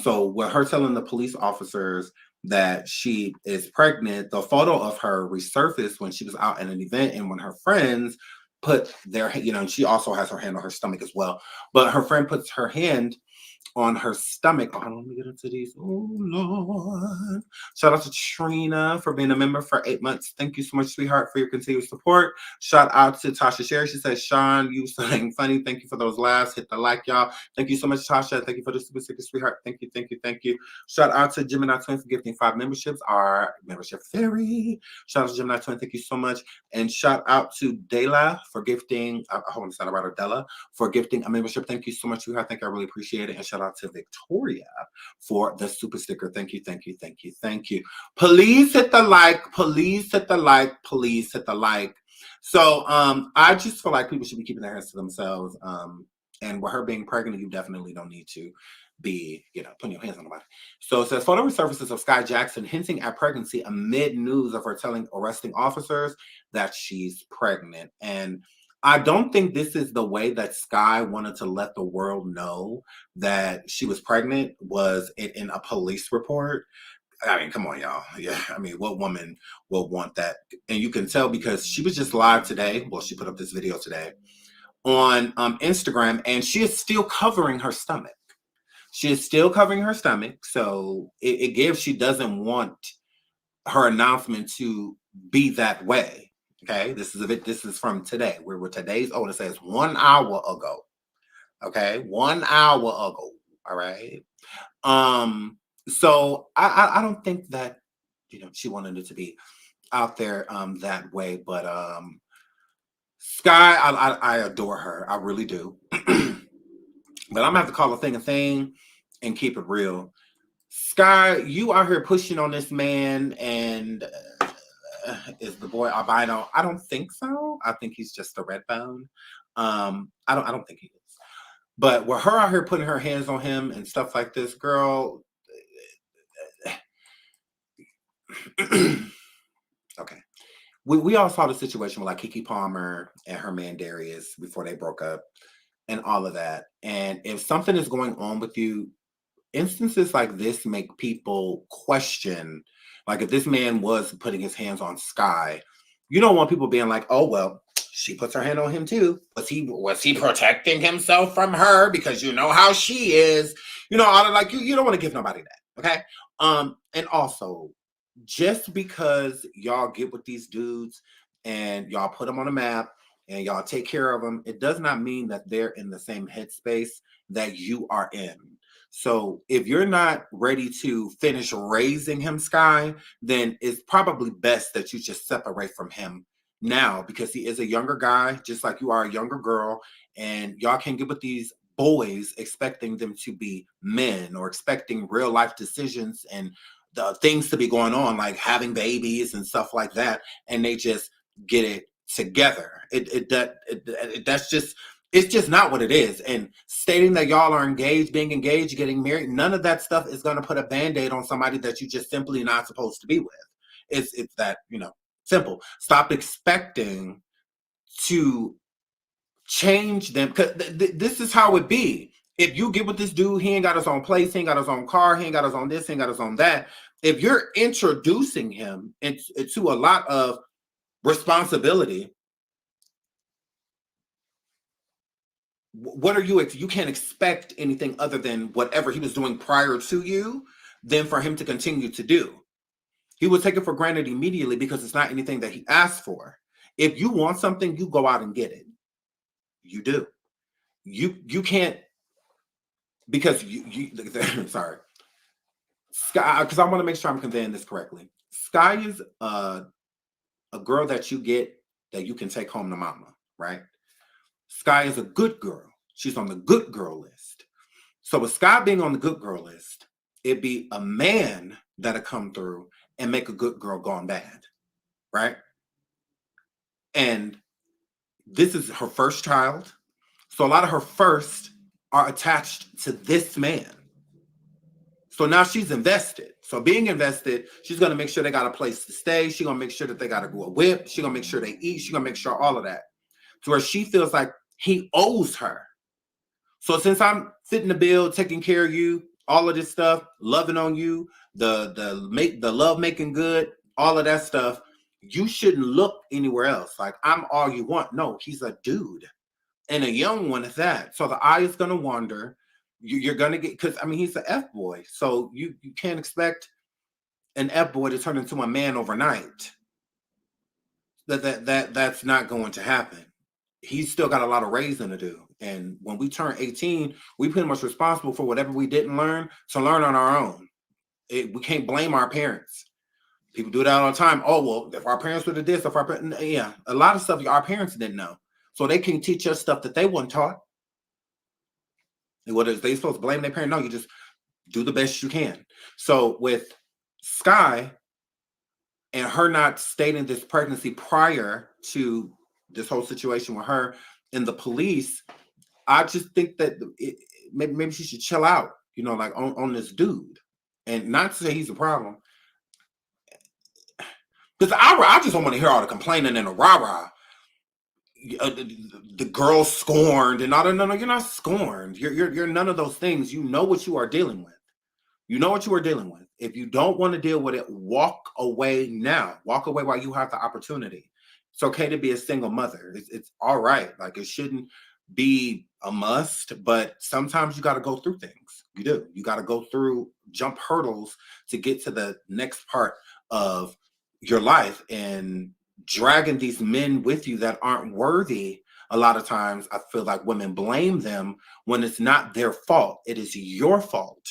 So with her telling the police officers that she is pregnant, the photo of her resurfaced when she was out at an event, and when her friends put their, and she also has her hand on her stomach as well. But her friend puts her hand on her stomach. Oh, let me get into these. Oh, Lord. Shout out to Trina for being a member for 8 months. Thank you so much, sweetheart, for your continued support. Shout out to Tasha Sherry. She says, Sean, you saying funny. Thank you for those laughs. Hit the like, y'all. Thank you so much, Tasha. Thank you for the super secret, sweetheart. Thank you, thank you, thank you. Shout out to Gemini Twin for gifting 5 memberships. Our membership fairy. Shout out to Gemini Twin. Thank you so much. And shout out to Dela for gifting, I hope I'm saying it right, or Della, for gifting a membership. Thank you so much, sweetheart. Thank you. I really appreciate it. And shout out to Victoria for the super sticker. Thank you, thank you, thank you, thank you. Please hit the like. Please hit the like. Please hit the like. So I just feel like people should be keeping their hands to themselves. And with her being pregnant, you definitely don't need to be, putting your hands on nobody. So it says photo resurfaces of Skai Jackson hinting at pregnancy amid news of her telling arresting officers that she's pregnant. And I don't think this is the way that Skai wanted to let the world know that she was pregnant, was it in a police report. I mean, come on, y'all. Yeah, I mean, what woman will want that? And you can tell because she was just live today. Well, she put up this video today on Instagram, and she is still covering her stomach. She is still covering her stomach. So it gives she doesn't want her announcement to be that way. Okay, this is from today. We're today's, it says 1 hour ago. Okay, 1 hour ago. All right. So I don't think that, she wanted it to be out there that way, but Skai, I adore her. I really do. But I'm gonna have to call a thing and keep it real. Sky, you out here pushing on this man, and is the boy albino? I don't think so. I think he's just a red bone. I don't think he is. But with her out here putting her hands on him and stuff like this, girl. Okay. We all saw the situation with like Keke Palmer and her man Darius before they broke up and all of that. And if something is going on with you, instances like this make people question, like if this man was putting his hands on Skai, you don't want people being like, oh, well, she puts her hand on him too. Was he protecting himself from her? Because you know how she is. You know, all like you don't want to give nobody that. Okay. And also, just because y'all get with these dudes and y'all put them on a map and y'all take care of them, it does not mean that they're in the same headspace that you are in. So if you're not ready to finish raising him, Sky, then it's probably best that you just separate from him now, because he is a younger guy, just like you are a younger girl, and y'all can't get with these boys expecting them to be men or expecting real life decisions and the things to be going on, like having babies and stuff like that, and they just get it together. That's just, it's just not what it is. And stating that y'all are engaged, being engaged, getting married, none of that stuff is going to put a band-aid on somebody that you just simply not supposed to be with. It's that, simple. Stop expecting to change them, because this is how it be. If you get with this dude, he ain't got his own place, he ain't got his own car, he ain't got his own this, he ain't got his own that. If you're introducing him into a lot of responsibility, what are you can't expect anything other than whatever he was doing prior to you, then for him to continue to do. He will take it for granted immediately because it's not anything that he asked for. If you want something, you go out and get it. You do. You can't, because you sorry. Sky, because I want to make sure I'm conveying this correctly. Sky is a girl that you get that you can take home to mama, right? Sky is a good girl. She's on the good girl list. So with Sky being on the good girl list, it'd be a man that'll come through and make a good girl gone bad, right? And this is her first child. So a lot of her first are attached to this man. So now she's invested. So being invested, she's going to make sure they got a place to stay. She's going to make sure that they got to go a whip. She's going to make sure they eat. She's going to make sure all of that. To where she feels like he owes her. So since I'm fitting the bill, taking care of you, all of this stuff, loving on you, the love making good, all of that stuff, you shouldn't look anywhere else. Like, I'm all you want. No, he's a dude. And a young one at that. So the eye is going to wander. You're going to get, because, I mean, he's an F-boy. So you can't expect an F-boy to turn into a man overnight. That's not going to happen. He's still got a lot of raising to do. And when we turn 18, we pretty much responsible for whatever we didn't learn to learn on our own. We can't blame our parents. People do that all the time. Oh, well, if our parents would have this, yeah, a lot of stuff our parents didn't know. So they can teach us stuff that they weren't taught. And what is they supposed to blame their parent? No, you just do the best you can. So with Sky and her not stating this pregnancy prior to this whole situation with her and the police, I just think that maybe she should chill out, like on this dude. And not to say he's a problem. Because I just don't want to hear all the complaining and the rah-rah. The girl scorned and all. No, you're not scorned. You're none of those things. You know what you are dealing with. You know what you are dealing with. If you don't want to deal with it, walk away now. Walk away while you have the opportunity. It's okay to be a single mother. It's all right. Like, it shouldn't be a must, but sometimes you got to go through things. You do. You got to go through, jump hurdles to get to the next part of your life. And dragging these men with you that aren't worthy, a lot of times I feel like women blame them when it's not their fault. It is your fault.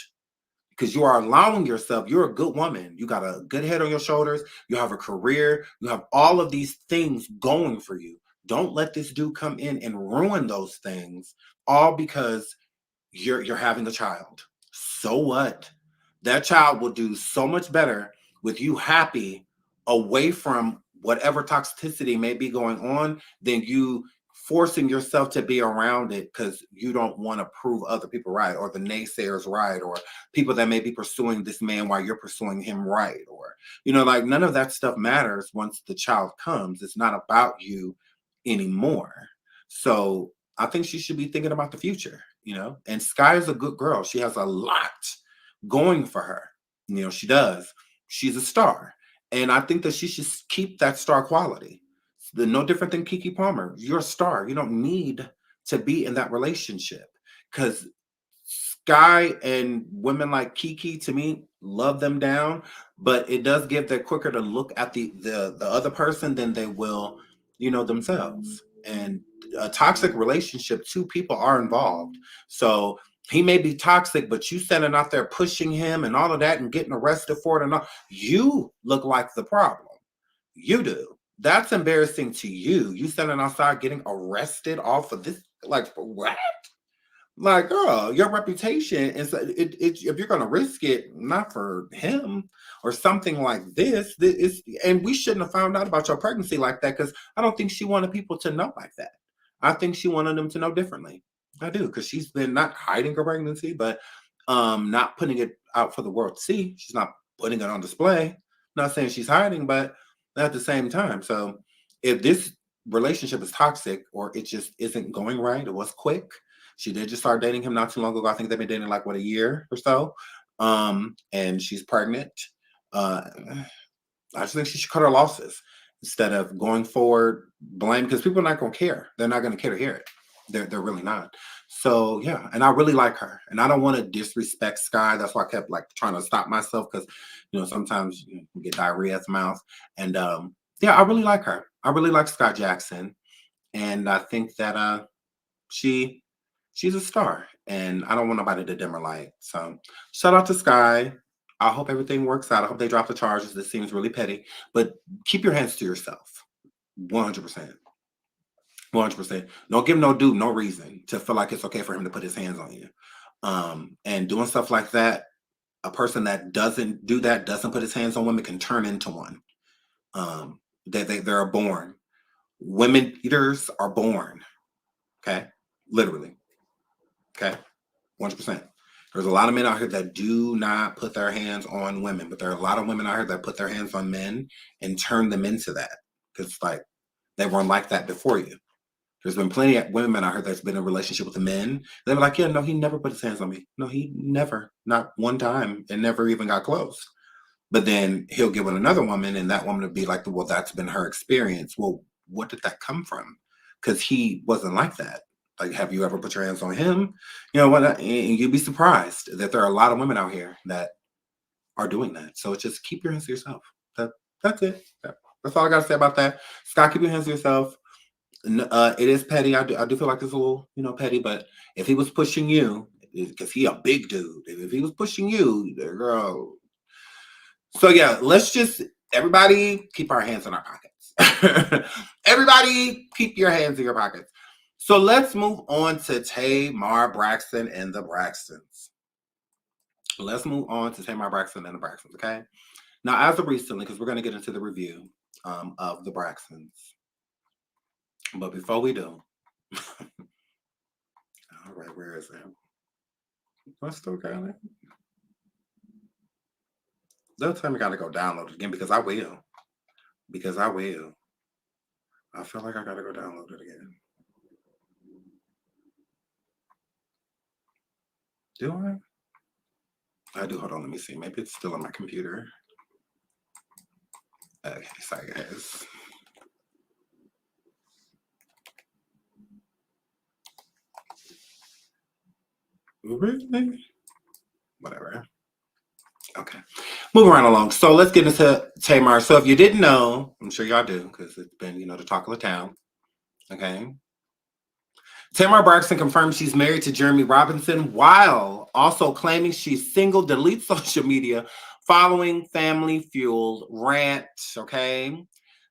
Because you are allowing yourself, you're a good woman. You got a good head on your shoulders. You have a career. You have all of these things going for you. Don't let this dude come in and ruin those things, all because you're having a child. So what? That child will do so much better with you happy away from whatever toxicity may be going on than you forcing yourself to be around it because you don't want to prove other people right, or the naysayers right, or people that may be pursuing this man while you're pursuing him right, or like none of that stuff matters once the child comes. It's not about you anymore. So I think she should be thinking about the future, and Skai is a good girl. She has a lot going for her. She does. She's a star. And I think that she should keep that star quality. No different than Keke Palmer. You're a star. You don't need to be in that relationship, because Skai and women like Keke, to me, love them down, but it does give them quicker to look at the other person than they will, themselves. And a toxic relationship, two people are involved. So he may be toxic, but you standing out there pushing him and all of that and getting arrested for it and all, you look like the problem. You do. That's embarrassing to you. You standing outside getting arrested off of this, like, for what? Like, girl, your reputation is, if you're going to risk it, not for him or something like this, and we shouldn't have found out about your pregnancy like that, because I don't think she wanted people to know like that. I think she wanted them to know differently. I do, because she's been not hiding her pregnancy, but not putting it out for the world to see. She's not putting it on display. Not saying she's hiding, but at the same time. So if this relationship is toxic, or it just isn't going right, it was quick. She did just start dating him not too long ago. I think they've been dating like, what, a year or so. And she's pregnant. I just think she should cut her losses instead of going forward, blame, because people are not going to care. They're not going to care to hear it. They're really not. So yeah, and I really like her, and I don't want to disrespect Skai. That's why I kept like trying to stop myself, because sometimes you get diarrhea at the mouth. And yeah, I really like her. I really like Skai Jackson, and I think that she's a star, and I don't want nobody to dim her light. So shout out to Skai. I hope everything works out. I hope they drop the charges. This seems really petty, but keep your hands to yourself. 100%. 100%. Don't give no dude no reason to feel like it's okay for him to put his hands on you. And doing stuff like that, a person that doesn't do that, doesn't put his hands on women, can turn into one. They're born. Women eaters are born. Okay? Literally. Okay? 100%. There's a lot of men out here that do not put their hands on women, but there are a lot of women out here that put their hands on men and turn them into that. Because like they weren't like that before you. There's been plenty of women out here that's been in a relationship with a man. They were like, yeah, no, he never put his hands on me. No, he never, not one time, and never even got close. But then he'll get with another woman, and that woman would be like, well, that's been her experience. Well, what did that come from? Because he wasn't like that. Like, have you ever put your hands on him? You know what? And you'd be surprised that there are a lot of women out here that are doing that. So just keep your hands to yourself. That's it. That's all I got to say about that. Scott, keep your hands to yourself. It is petty. I do feel like it's a little, petty. But if he was pushing you, because he a big dude, if he was pushing you, girl. So yeah, let's just everybody keep our hands in our pockets. Everybody keep your hands in your pockets. So let's move on to Tamar Braxton and the Braxtons. Let's move on to Tamar Braxton and the Braxtons. Okay. Now, as of recently, because we're going to get into the review of the Braxtons. But before we do, all right, where is it? I still got it. They'll tell me I gotta go download it again, because I will. Because I will. I feel like I gotta go download it again. Do I? I do. Hold on, let me see. Maybe it's still on my computer. Okay, sorry guys. Really? Whatever. Okay. Moving right along. So let's get into Tamar. So if you didn't know, I'm sure y'all do, because it's been, the talk of the town. Okay. Tamar Braxton confirms she's married to Jeremy Robinson while also claiming she's single, deletes social media following family-fueled rant. Okay.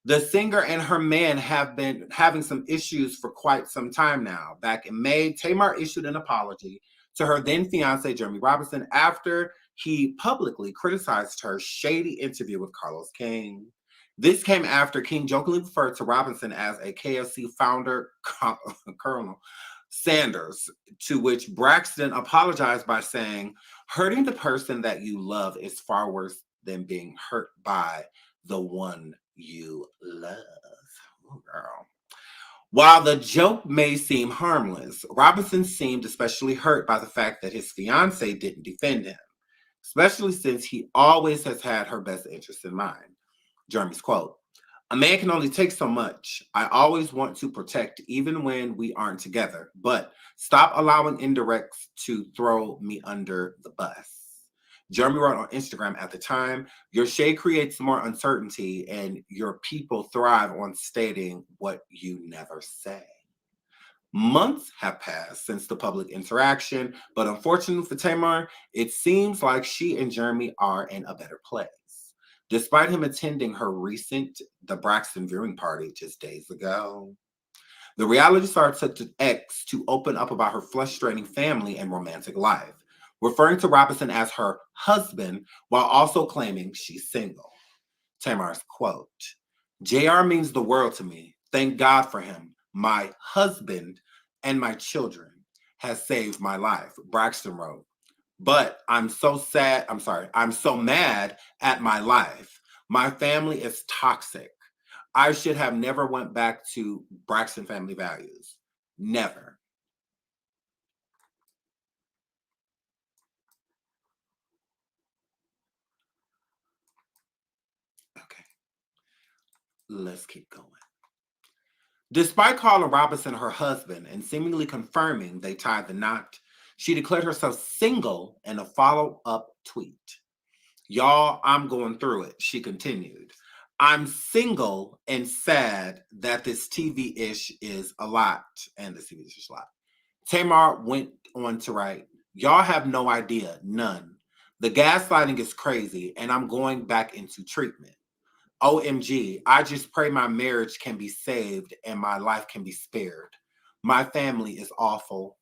The singer and her man have been having some issues for quite some time now. Back in May, Tamar issued an apology to her then fiance, Jeremy Robinson, after he publicly criticized her shady interview with Carlos King. This came after King jokingly referred to Robinson as a KFC founder, Colonel Sanders, to which Braxton apologized by saying, hurting the person that you love is far worse than being hurt by the one you love. Oh, girl. While the joke may seem harmless, Robinson seemed especially hurt by the fact that his fiance didn't defend him, especially since he always has had her best interest in mind. Jeremy's quote, "A man can only take so much. I always want to protect even when we aren't together, but stop allowing indirects to throw me under the bus." Jeremy wrote on Instagram at the time, "Your shade creates more uncertainty and your people thrive on stating what you never say." Months have passed since the public interaction, but unfortunately for Tamar, it seems like she and Jeremy are in a better place. Despite him attending her recent The Braxton viewing party just days ago. The reality star took to X to open up about her frustrating family and romantic life, referring to Robinson as her husband while also claiming she's single. Tamar's quote, "JR means the world to me. Thank God for him. My husband and my children has saved my life," Braxton wrote. "But I'm so mad at my life. My family is toxic. I should have never went back to Braxton family values. Never." Okay, let's keep going. Despite calling Robinson her husband and seemingly confirming they tied the knot, she declared herself single in a follow-up tweet. "Y'all, I'm going through it," she continued. "I'm single and sad that this TV-ish is a lot." And this TV-ish is a lot. Tamar went on to write, "Y'all have no idea, none. The gaslighting is crazy and I'm going back into treatment. OMG, I just pray my marriage can be saved and my life can be spared. My family is awful."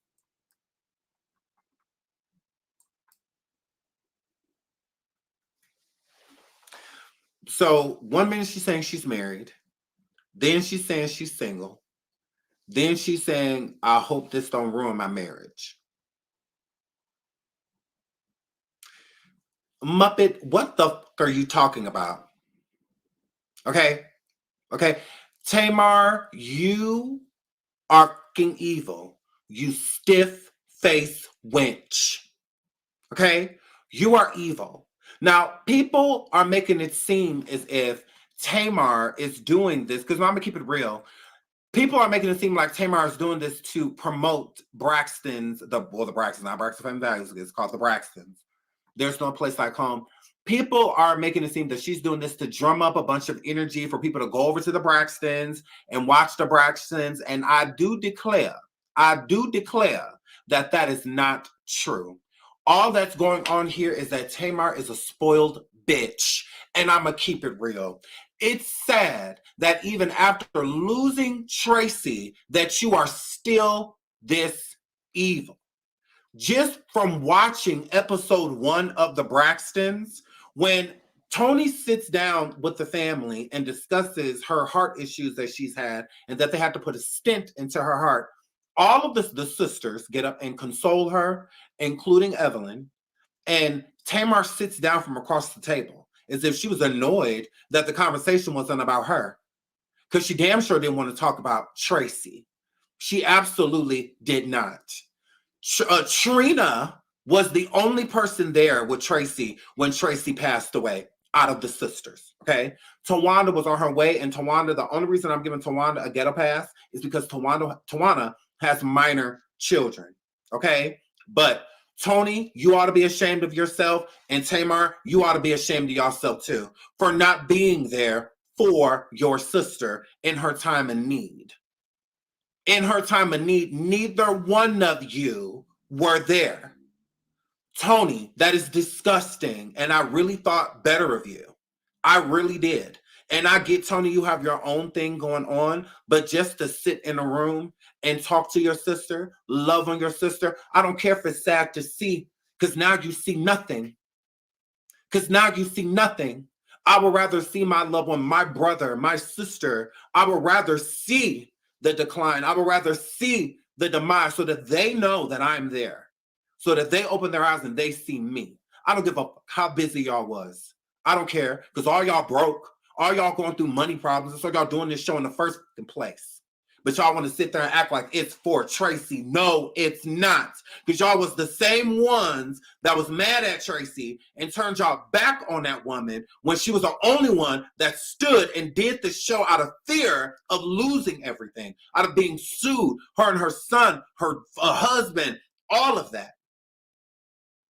So 1 minute she's saying she's married. Then she's saying she's single. Then she's saying, "I hope this don't ruin my marriage." Muppet, what the fuck are you talking about? Okay? Okay? Tamar, you are fucking evil. You stiff-faced wench. Okay? You are evil. Now, people are making it seem as if Tamar is doing this, because I'm going to keep it real. People are making it seem like Tamar is doing this to promote Braxton's, the Braxtons, not Braxton Family Values, it's called the Braxtons. There's no place like home. People are making it seem that she's doing this to drum up a bunch of energy for people to go over to the Braxtons and watch the Braxtons. And I do declare that that is not true. All that's going on here is that Tamar is a spoiled bitch. And I'm going to keep it real. It's sad that even after losing Tracy, that you are still this evil. Just from watching episode 1 of the Braxtons, when Tony sits down with the family and discusses her heart issues that she's had and that they have to put a stent into her heart, all of the sisters get up and console her, including Evelyn, and Tamar sits down from across the table as if she was annoyed that the conversation wasn't about her, because she damn sure didn't want to talk about Tracy. She absolutely did not. Trina was the only person there with Tracy when Tracy passed away out of the sisters, okay? Tawanda was on her way, and Tawanda, the only reason I'm giving Tawanda a ghetto pass is because Tawana has minor children, okay? But Tony, you ought to be ashamed of yourself, and Tamar, you ought to be ashamed of yourself too for not being there for your sister in her time of need. In her time of need, neither one of you were there. Tony, that is disgusting. And I really thought better of you. I really did. And I get, Tony, you have your own thing going on, but just to sit in a room and talk to your sister, love on your sister, I don't care if it's sad to see, because now you see nothing. Because now you see nothing. I would rather see my loved one, my brother, my sister. I would rather see the decline. I would rather see the demise so that they know that I'm there. So that they open their eyes and they see me. I don't give a fuck how busy y'all was. I don't care. Because all y'all broke. All y'all going through money problems. That's why y'all doing this show in the first place. But y'all want to sit there and act like it's for Tracy. No, it's not. Because y'all was the same ones that was mad at Tracy and turned y'all back on that woman when she was the only one that stood and did the show out of fear of losing everything, out of being sued, her and her son, her husband, all of that.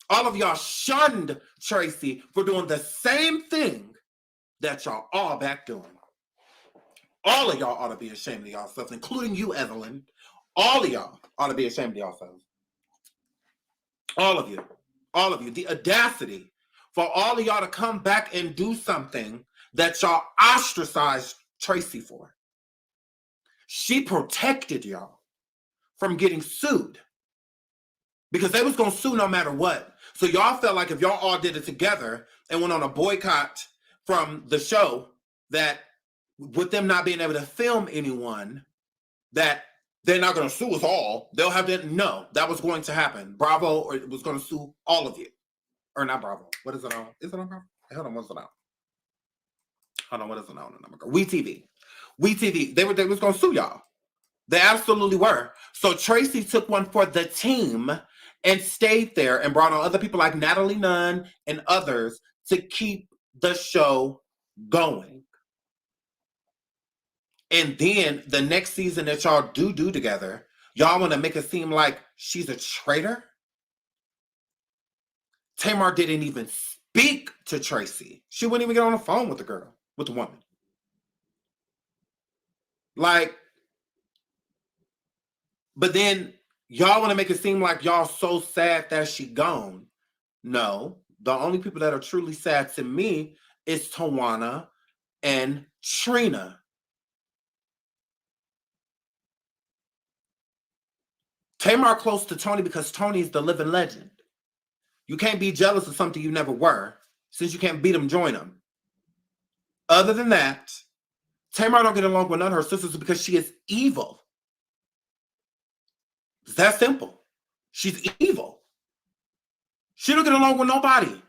All of y'all shunned Tracy for doing the same thing that y'all all back doing. All of y'all ought to be ashamed of yourselves, including you, Evelyn. All of y'all ought to be ashamed of yourselves. All of you. All of you. The audacity for all of y'all to come back and do something that y'all ostracized Tracy for. She protected y'all from getting sued. Because they was going to sue no matter what. So y'all felt like if y'all all did it together and went on a boycott from the show, that with them not being able to film anyone, that they're not going to sue us all. They'll have to, no, that was going to happen. Bravo, or it was going to sue all of you. Or not Bravo. What is it on? Is it on Bravo? Hold on, what's it on? Hold on, what is it on? WeTV. WeTV. They was going to sue y'all. They absolutely were. So Tracy took one for the team and stayed there and brought on other people like Natalie Nunn and others to keep the show going. And then the next season that y'all do together, y'all want to make it seem like she's a traitor? Tamar didn't even speak to Tracy. She wouldn't even get on the phone with the girl, with the woman. Like, but then y'all want to make it seem like y'all so sad that she gone. No, the only people that are truly sad to me is Tawana and Trina. Tamar close to Tony because Tony's the living legend. You can't be jealous of something you never were. Since you can't beat them, join them. Other than that, Tamar don't get along with none of her sisters because she is evil. It's that simple. She's evil. She don't get along with nobody.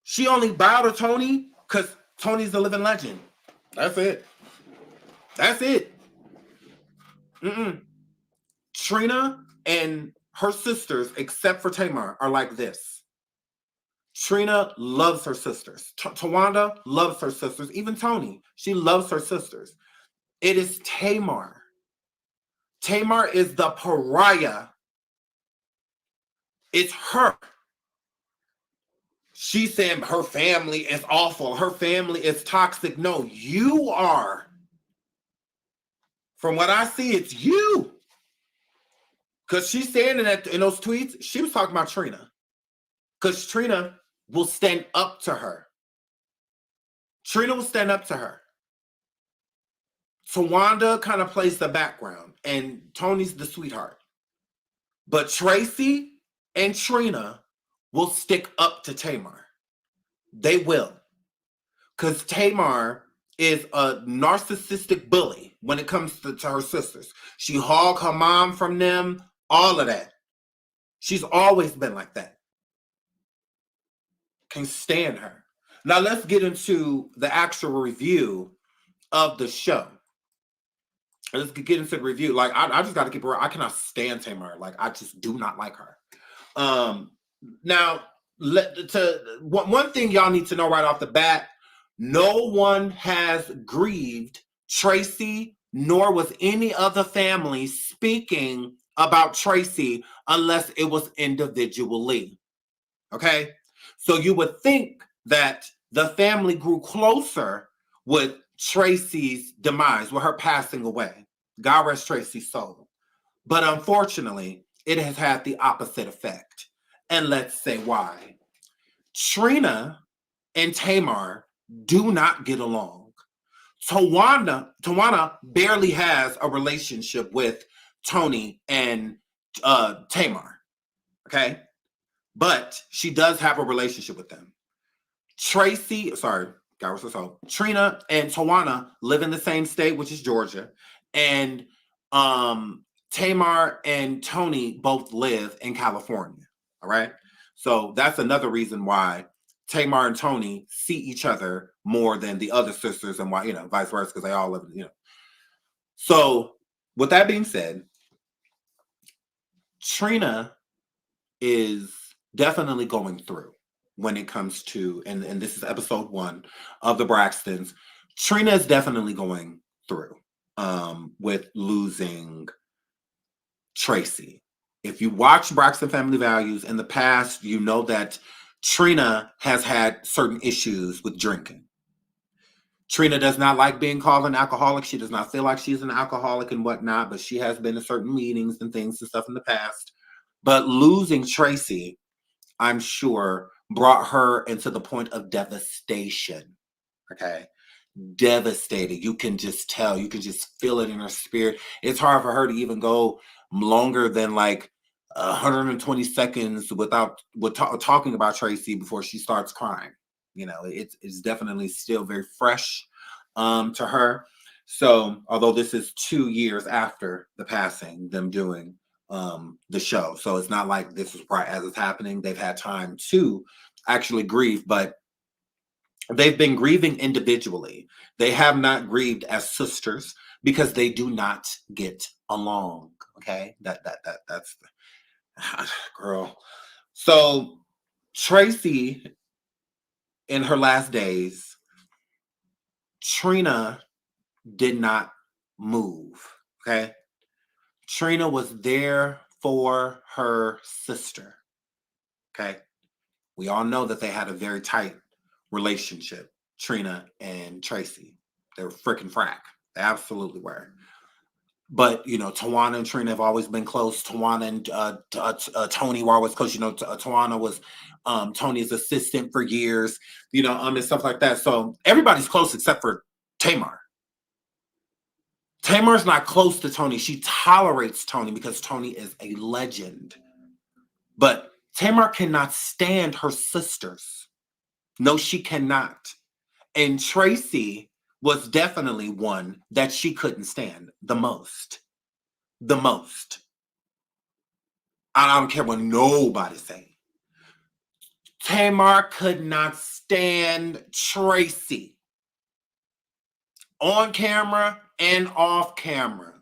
She only bowed to Tony because Tony's the living legend. That's it. That's it. Trina and her sisters, except for Tamar, are like this. Trina loves her sisters. Tawanda loves her sisters. Even Tony, she loves her sisters. It is Tamar. Tamar is the pariah. It's her. She's saying her family is awful. Her family is toxic. No, you are. From what I see, it's you. Because she's saying in those tweets, she was talking about Trina. Because Trina will stand up to her. Trina will stand up to her. Tawanda kind of plays the background, and Tony's the sweetheart. But Tracy and Trina will stick up to Tamar. They will. Because Tamar is a narcissistic bully when it comes to her sisters. She hog her mom from them, all of that. She's always been like that. Can stand her. Now let's get into the actual review of the show. Let's get into the review. Like, I just got to keep her. I cannot stand Tamar. Like, I just do not like her. Now, one thing y'all need to know right off the bat, no one has grieved Tracy, nor was any other family speaking about Tracy unless it was individually. Okay? So you would think that the family grew closer with Tracy's demise, with her passing away. God rest Tracy's soul. But unfortunately, it has had the opposite effect. And let's say why. Trina and Tamar do not get along. Tawana barely has a relationship with Tony and Tamar. Okay? But she does have a relationship with them. Trina and Tawana live in the same state, which is Georgia. And Tamar and Tony both live in California. All right. So that's another reason why Tamar and Tony see each other more than the other sisters, and why, vice versa, because they all live, So with that being said, Trina is definitely going through when it comes to, and this is episode 1 of the Braxtons. Trina is definitely going through with losing Tracy. If you watch Braxton Family Values in the past, you know that Trina has had certain issues with drinking. Trina does not like being called an alcoholic. She does not feel like she's an alcoholic and whatnot, but she has been in certain meetings and things and stuff in the past. But losing Tracy, I'm sure, brought her into the point of devastation. Okay. Devastated. You can just tell. You can just feel it in her spirit. It's hard for her to even go longer than like 120 seconds without talking about Tracy before she starts crying. It's definitely still very fresh to her. So, although this is 2 years after the passing, them doing the show, so it's not like this is right as it's happening. They've had time to actually grieve, but they've been grieving individually. They have not grieved as sisters because they do not get along. Okay, that's girl. So Tracy, in her last days, Trina did not move. Okay, Trina was there for her sister. Okay, we all know that they had a very tight relationship, Trina and Tracy. They were freaking frack. They absolutely were. But, Tawana and Trina have always been close. Tawana and Tony were always close. Tawana was Tony's assistant for years, and stuff like that. So everybody's close except for Tamar. Tamar's not close to Tony. She tolerates Tony because Tony is a legend. But Tamar cannot stand her sisters. No, she cannot. And Tracy was definitely one that she couldn't stand the most. The most. I don't care what nobody say. Tamar could not stand Tracy. On camera and off camera.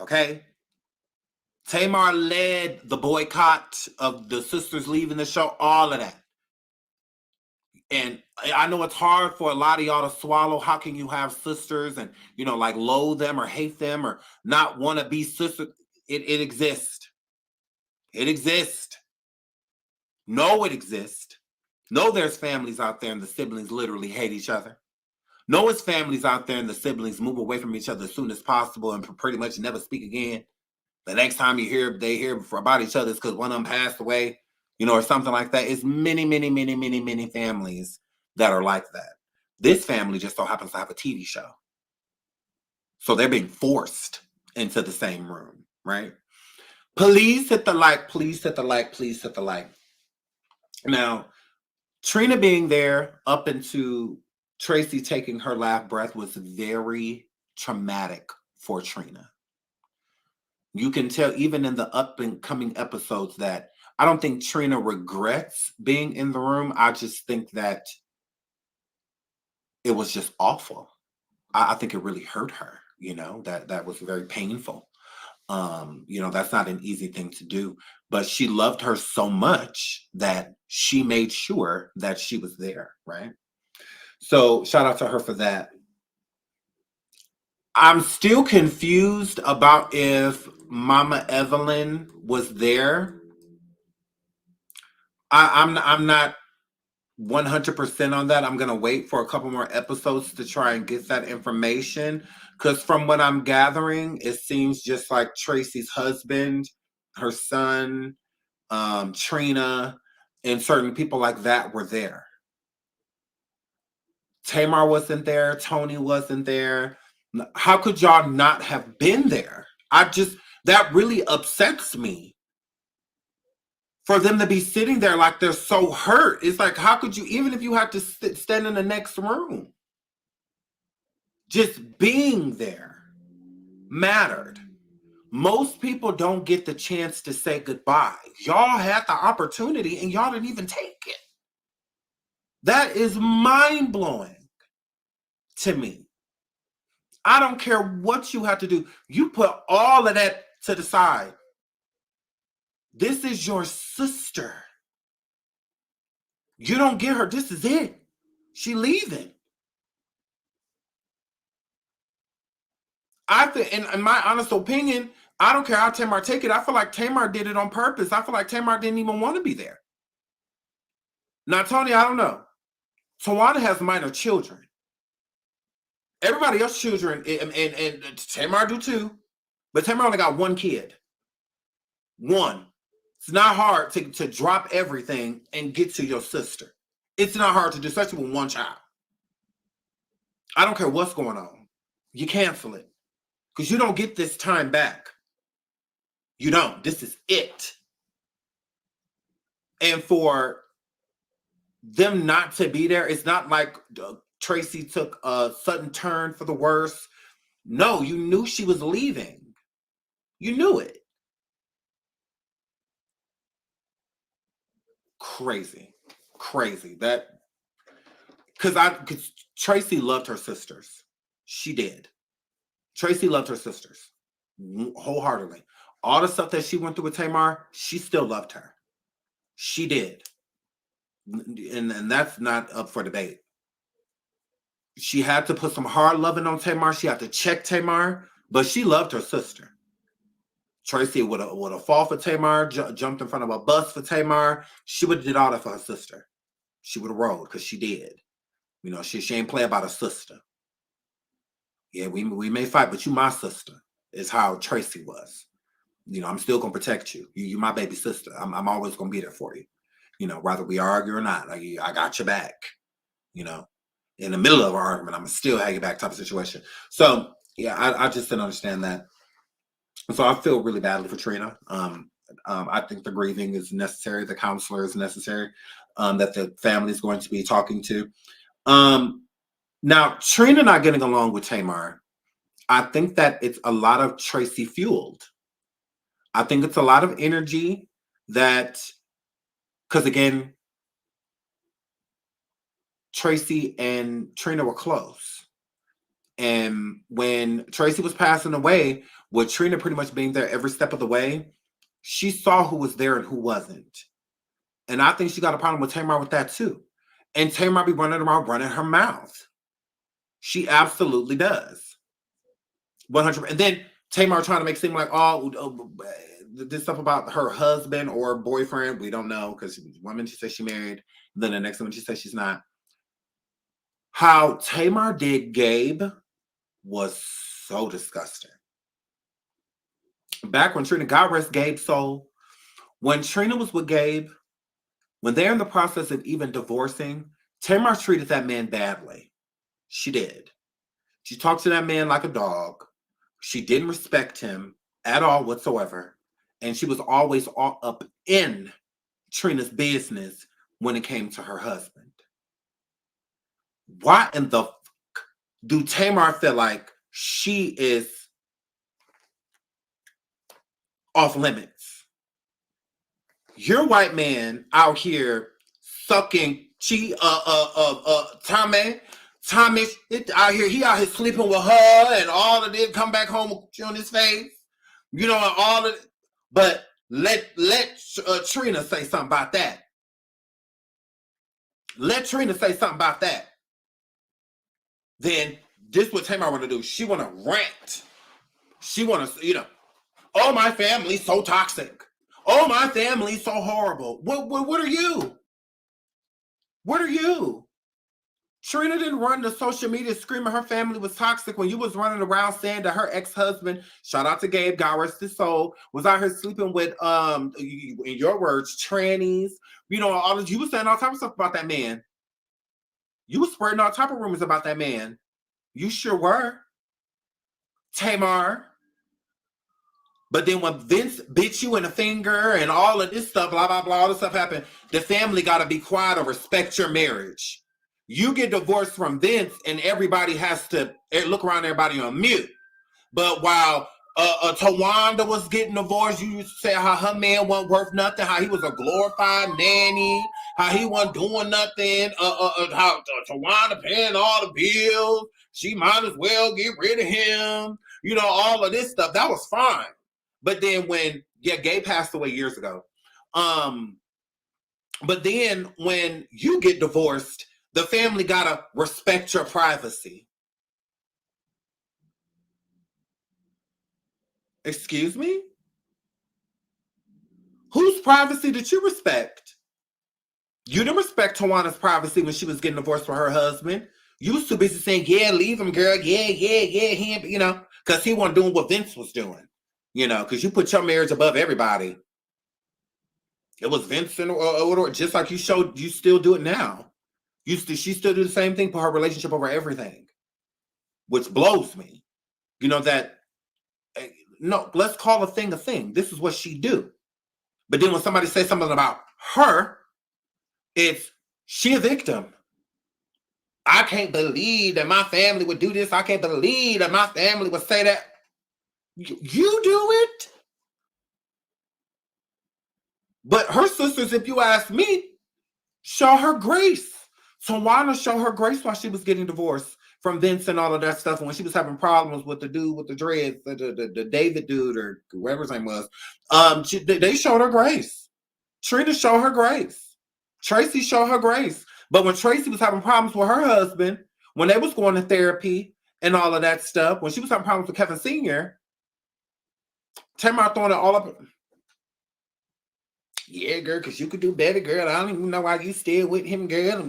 Okay? Tamar led the boycott of the sisters leaving the show, all of that. And I know it's hard for a lot of y'all to swallow. How can you have sisters and, like loathe them or hate them or not want to be sisters? It exists. It exists. No, it exists. No, there's families out there and the siblings literally hate each other. No, it's families out there and the siblings move away from each other as soon as possible and pretty much never speak again. The next time they hear about each other is because one of them passed away, or something like that. It's many, many, many, many, many families that are like that. This family just so happens to have a TV show. So they're being forced into the same room, right? Please hit the like, please hit the like, please hit the like. Now, Trina being there up into Tracy taking her last breath was very traumatic for Trina. You can tell even in the up and coming episodes that I don't think Trina regrets being in the room. I just think that it was just awful. I think it really hurt her, that was very painful. That's not an easy thing to do, but she loved her so much that she made sure that she was there, right? So shout out to her for that. I'm still confused about if Mama Evelyn was there. I'm not 100% on that. I'm going to wait for a couple more episodes to try and get that information. Because from what I'm gathering, it seems just like Tracy's husband, her son, Trina, and certain people like that were there. Tamar wasn't there. Tony wasn't there. How could y'all not have been there? That really upsets me. for them to be sitting there like they're so hurt. It's like, how could you, even if you had to stand in the next room, just being there mattered. Most people don't get the chance to say goodbye. Y'all had the opportunity and y'all didn't even take it. That is mind-blowing to me. I don't care what you have to do. You put all of that to the side. This is your sister. You don't get her. This is it. She leaving. I think, in my honest opinion, I don't care how Tamar take it. I feel like Tamar did it on purpose. I feel like Tamar didn't even want to be there. Now, Tony, I don't know. Tawana has minor children. Everybody else's children, and Tamar do too, but Tamar only got one kid. One. It's not hard to drop everything and get to your sister. It's not hard to do, especially with one child. I don't care what's going on. You cancel it. Because you don't get this time back. You don't. This is it. And for them not to be there, it's not like Tracy took a sudden turn for the worse. No, you knew she was leaving. You knew it. Crazy. That, because Tracy loved her sisters. She did. Tracy loved her sisters wholeheartedly. All the stuff that she went through with Tamar, she still loved her. She did. And that's not up for debate. She had to put some hard loving on Tamar. She had to check Tamar, but she loved her sister. Tracy would have fought for Tamar, jumped in front of a bus for Tamar. She would have did all that for her sister. She would have rolled because she did. You know, she ain't play about her sister. Yeah, we may fight, but you my sister, is how Tracy was. You know, I'm still gonna protect you. You my baby sister. I'm always gonna be there for you. You know, whether we argue or not, like, I got your back. You know, in the middle of an argument, I'm gonna still have your back type of situation. So yeah, I just didn't understand that. So I feel really badly for Trina. I think the grieving is necessary. The counselor is necessary. That the family is going to be talking to. Now, Trina not getting along with Tamar, I think that it's a lot of Tracy fueled. I think it's a lot of energy that, because again, Tracy and Trina were close. And when Tracy was passing away, with Trina pretty much being there every step of the way, she saw who was there and who wasn't. And I think she got a problem with Tamar with that too. And Tamar be running around running her mouth. She absolutely does. 100%. And then Tamar trying to make it seem like, this stuff about her husband or boyfriend, we don't know, because one minute she says she married, then the next one she says she's not. How Tamar did Gabe was so disgusting. Back when Trina, God rest Gabe's soul, when Trina was with Gabe, when they're in the process of even divorcing, Tamar treated that man badly. She did. She talked to that man like a dog. She didn't respect him at all whatsoever. And she was always all up in Trina's business when it came to her husband. Why in the fuck do Tamar feel like she is off limits? Your white man out here sucking Tommy out here, he out here sleeping with her and all of this, come back home with on his face, you know, and all of it. But let Trina say something about that. Let Trina say something about that. Then this what Tamar want to do. She want to rant. She want to, oh, my family's so toxic. Oh, my family's so horrible. What are you? What are you? Trina didn't run to social media screaming her family was toxic when you was running around saying that her ex-husband, shout out to Gabe, God rest his soul, was out here sleeping with, in your words, trannies. All of you was saying all type of stuff about that man. You was spreading all type of rumors about that man. You sure were. Tamar. But then when Vince bit you in the finger and all of this stuff, blah, blah, blah, all this stuff happened, the family got to be quiet or respect your marriage. You get divorced from Vince and everybody has to look around everybody on mute. But while Tawanda was getting divorced, you used to say how her man wasn't worth nothing, how he was a glorified nanny, how he wasn't doing nothing, how Tawanda paying all the bills, she might as well get rid of him, you know, all of this stuff. That was fine. But then when, Gay passed away years ago. But then when you get divorced, the family gotta respect your privacy. Excuse me? Whose privacy did you respect? You didn't respect Tawana's privacy when she was getting divorced from her husband. You was too busy saying, yeah, leave him, girl. Yeah, him, you know, because he wasn't doing what Vince was doing. You know, because you put your marriage above everybody. It was Vincent or just like you showed, you still do it now. She still do the same thing, put her relationship over everything, which blows me. You know that, no, let's call a thing. This is what she do. But then when somebody says something about her, it's she a victim. I can't believe that my family would do this. I can't believe that my family would say that. You do it. But her sisters, if you ask me, show her grace. Tawana showed her grace while she was getting divorced from Vince and all of that stuff. And when she was having problems with the dude with the dreads, the David dude or whoever his name was, they showed her grace. Trina showed her grace. Tracy showed her grace. But when Tracy was having problems with her husband, when they was going to therapy and all of that stuff, when she was having problems with Kevin Sr., Tamar throwing it all up. Yeah, girl, because you could do better, girl. I don't even know why you still with him, girl.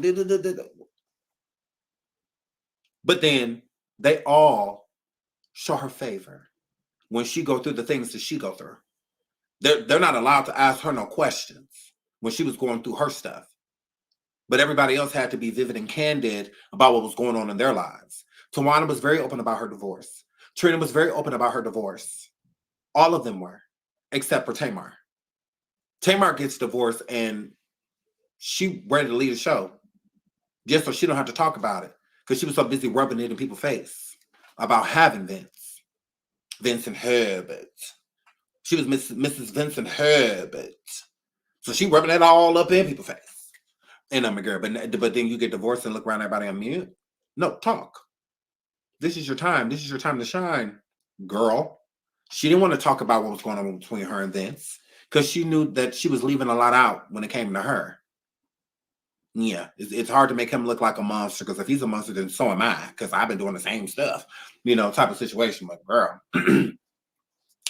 But then they all show her favor when she go through the things that she go through. They're not allowed to ask her no questions when she was going through her stuff. But everybody else had to be vivid and candid about what was going on in their lives. Tawana was very open about her divorce. Trina was very open about her divorce. All of them were, except for Tamar. Tamar gets divorced and she ready to leave the show just so she don't have to talk about it because she was so busy rubbing it in people's face about having Vincent Herbert. She was Mrs. Vincent Herbert. So she rubbing it all up in people's face. And I'm a girl, but then you get divorced and look around everybody on mute. No, talk. This is your time. This is your time to shine, girl. She didn't want to talk about what was going on between her and Vince because she knew that she was leaving a lot out when it came to her. Yeah, it's hard to make him look like a monster because if he's a monster, then so am I because I've been doing the same stuff, you know, type of situation. But girl,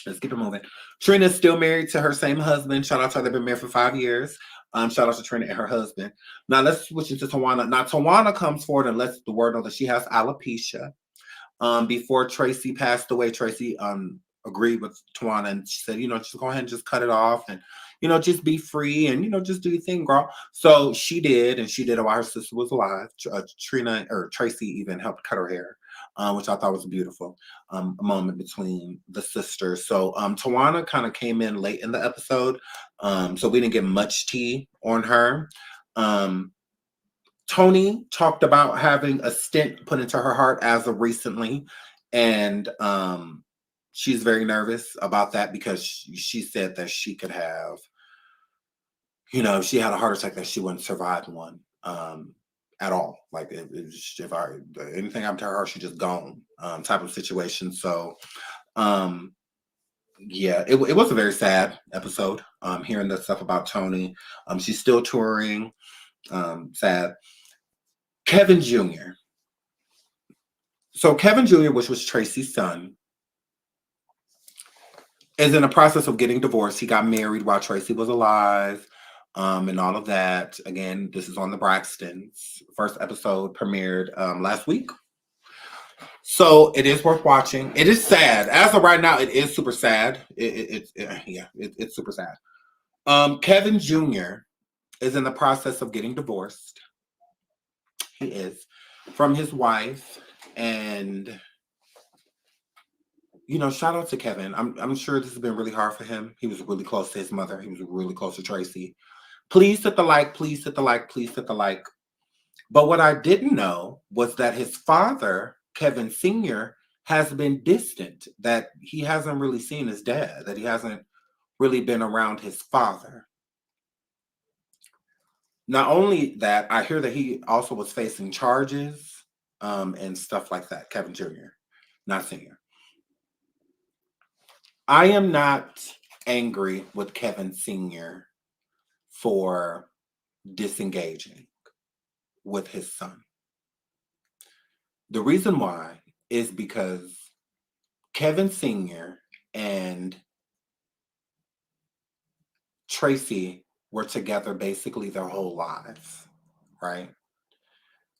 let's keep it moving. Trina's still married to her same husband. Shout out to her. They've been married for 5 years. Shout out to Trina and her husband. Now let's switch into Tawana. Now Tawana comes forward and lets the word know that she has alopecia. Before Tracy passed away, Tracy agreed with Tawana and she said, you know, just go ahead and just cut it off and, you know, just be free and, you know, just do your thing, girl. So she did, and she did it while her sister was alive. Tracy even helped cut her hair, which I thought was a beautiful moment between the sisters. So Tawana kind of came in late in the episode, so we didn't get much tea on her. Tony talked about having a stent put into her heart as of recently, and she's very nervous about that because she said that she could have, you know, if she had a heart attack, that she wouldn't survive one at all. Like if anything happened to her, she's just gone type of situation. So yeah, it was a very sad episode. Hearing that stuff about Tony. She's still touring. Sad. Kevin Jr. So Kevin Jr., which was Tracy's son, is in the process of getting divorced. He got married while Tracy was alive, and all of that. Again, this is on the Braxtons. First episode premiered last week. So it is worth watching. It is sad. As of right now, it is super sad. It's super sad. Kevin Jr. is in the process of getting divorced. He is from his wife, and shout out to Kevin. I'm sure this has been really hard for him. He was really close to his mother. He was really close to Tracy. Please hit the like, please hit the like, please hit the like. But what I didn't know was that his father, Kevin Sr., has been distant, that he hasn't really seen his dad, that he hasn't really been around his father. Not only that, I hear that he also was facing charges and stuff like that, Kevin Jr., not Sr. I am not angry with Kevin Sr. for disengaging with his son. The reason why is because Kevin Sr. and Tracy were together basically their whole lives, right?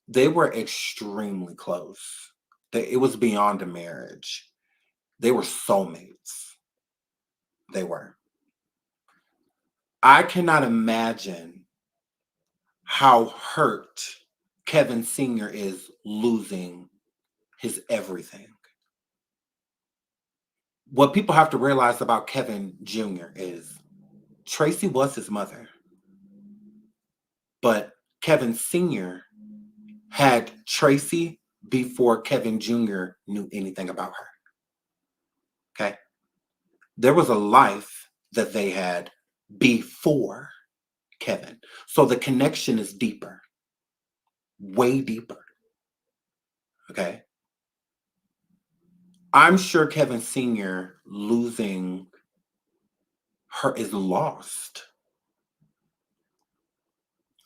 They were extremely close. It was beyond a marriage. They were soulmates. They were. I cannot imagine how hurt Kevin Sr. is losing his everything. What people have to realize about Kevin Jr. is Tracy was his mother, but Kevin Sr. had Tracy before Kevin Jr. knew anything about her. Okay? There was a life that they had before Kevin. So the connection is deeper, way deeper. Okay? I'm sure Kevin Sr. losing her is lost.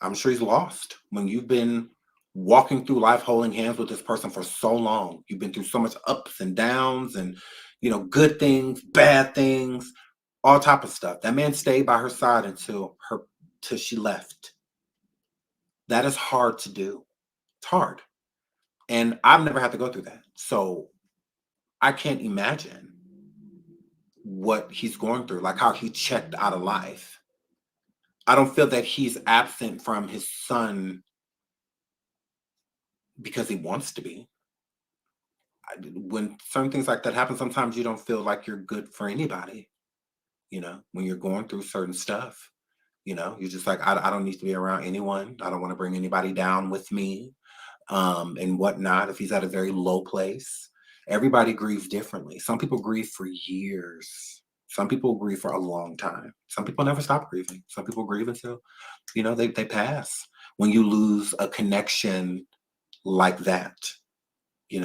I'm sure he's lost. When you've been walking through life holding hands with this person for so long, you've been through so much ups and downs and, good things, bad things, all type of stuff. That man stayed by her side until she left. That is hard to do. It's hard. And I've never had to go through that. So I can't imagine what he's going through, like how he checked out of life. I don't feel that he's absent from his son because he wants to be. When certain things like that happen, sometimes you don't feel like you're good for anybody. When you're going through certain stuff, you're just like, I don't need to be around anyone. I don't want to bring anybody down with me and whatnot. If he's at a very low place, everybody grieves differently. Some people grieve for years. Some people grieve for a long time. Some people never stop grieving. Some people grieve until, they pass. When you lose a connection like that,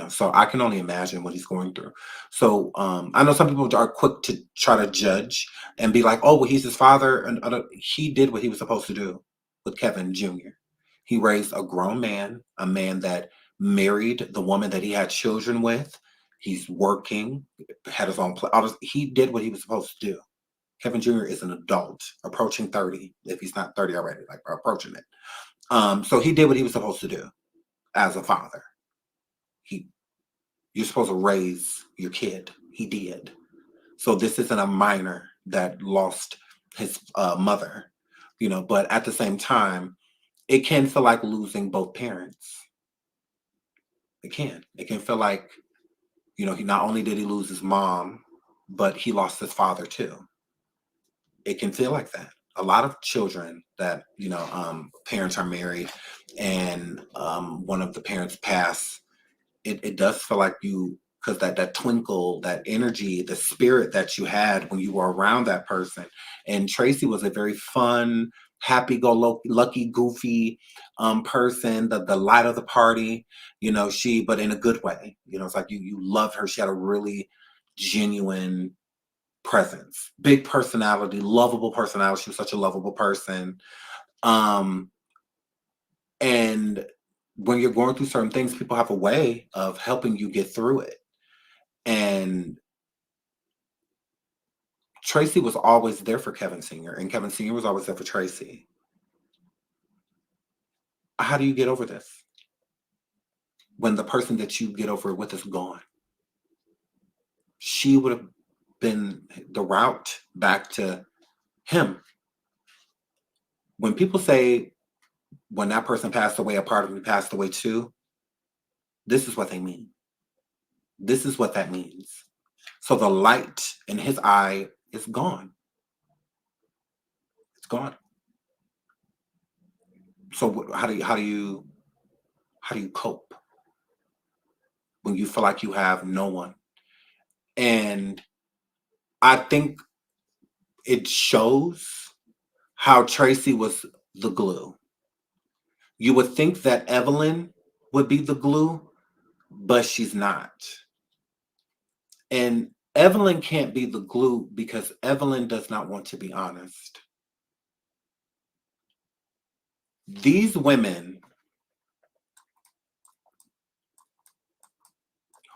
so I can only imagine what he's going through. So I know some people are quick to try to judge and be like, oh, well, he's his father. And he did what he was supposed to do with Kevin Jr. He raised a grown man, a man that married the woman that he had children with. He's working, had his own place. He did what he was supposed to do. Kevin Jr. is an adult, approaching 30, if he's not 30 already, like approaching it. So he did what he was supposed to do as a father. You're supposed to raise your kid. He did. So this isn't a minor that lost his mother, but at the same time, it can feel like losing both parents. It can feel like, he not only did he lose his mom, but he lost his father too. It can feel like that. A lot of children that, parents are married and one of the parents pass, it does feel like because that twinkle, that energy, the spirit that you had when you were around that person. And Tracy was a very fun, happy-go-lucky, goofy person, the light of the party, but in a good way. It's like you loved her. She had a really genuine presence, big personality, lovable personality. She was such a lovable person. And when you're going through certain things, people have a way of helping you get through it. And Tracy was always there for Kevin Sr., and Kevin Sr. was always there for Tracy. How do you get over this when the person that you get over it with is gone? She would have been the route back to him. When people say, when that person passed away, a part of me passed away too, this is what they mean. This is what that means. So the light in his eye is gone. It's gone. So how do you cope when you feel like you have no one? And I think it shows how Tracy was the glue. You would think that Evelyn would be the glue, but she's not. And Evelyn can't be the glue because Evelyn does not want to be honest. These women,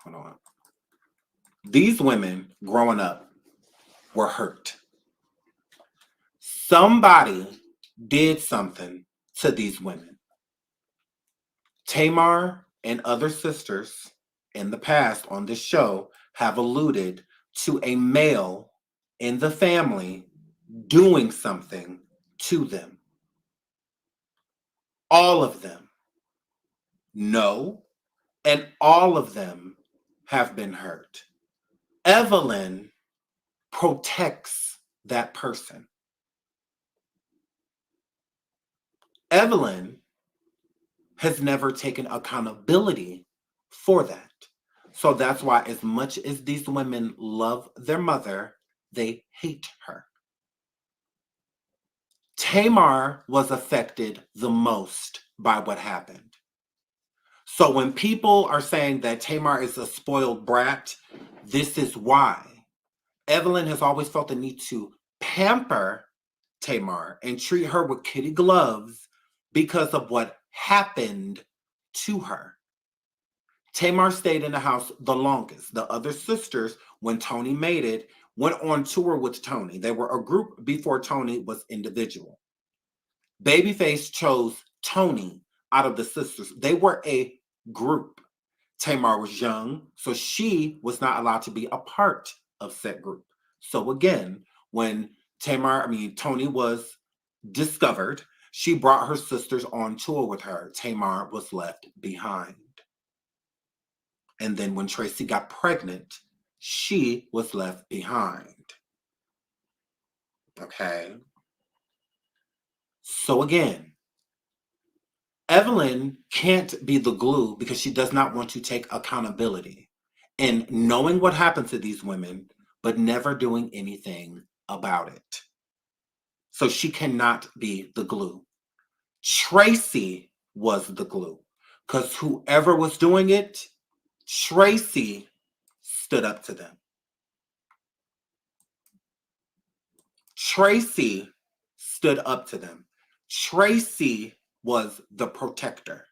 hold on. These women growing up were hurt. Somebody did something to these women. Tamar and other sisters in the past on this show have alluded to a male in the family doing something to them. All of them know, and all of them have been hurt. Evelyn protects that person. Evelyn has never taken accountability for that. So that's why, as much as these women love their mother, they hate her. Tamar was affected the most by what happened. So when people are saying that Tamar is a spoiled brat, this is why. Evelyn has always felt the need to pamper Tamar and treat her with kitty gloves because of what happened to her. Tamar stayed in the house the longest. The other sisters, when Tony made it, went on tour with Tony. They were a group before Tony was individual. Babyface chose Tony out of the sisters. They were a group. Tamar was young, so she was not allowed to be a part of said group. So again, when Tony was discovered, she brought her sisters on tour with her. Tamar was left behind. And then when Tracy got pregnant, she was left behind. Okay. So again, Evelyn can't be the glue because she does not want to take accountability and knowing what happened to these women, but never doing anything about it. So she cannot be the glue. Tracy was the glue because whoever was doing it, Tracy stood up to them. Tracy stood up to them. Tracy was the protector.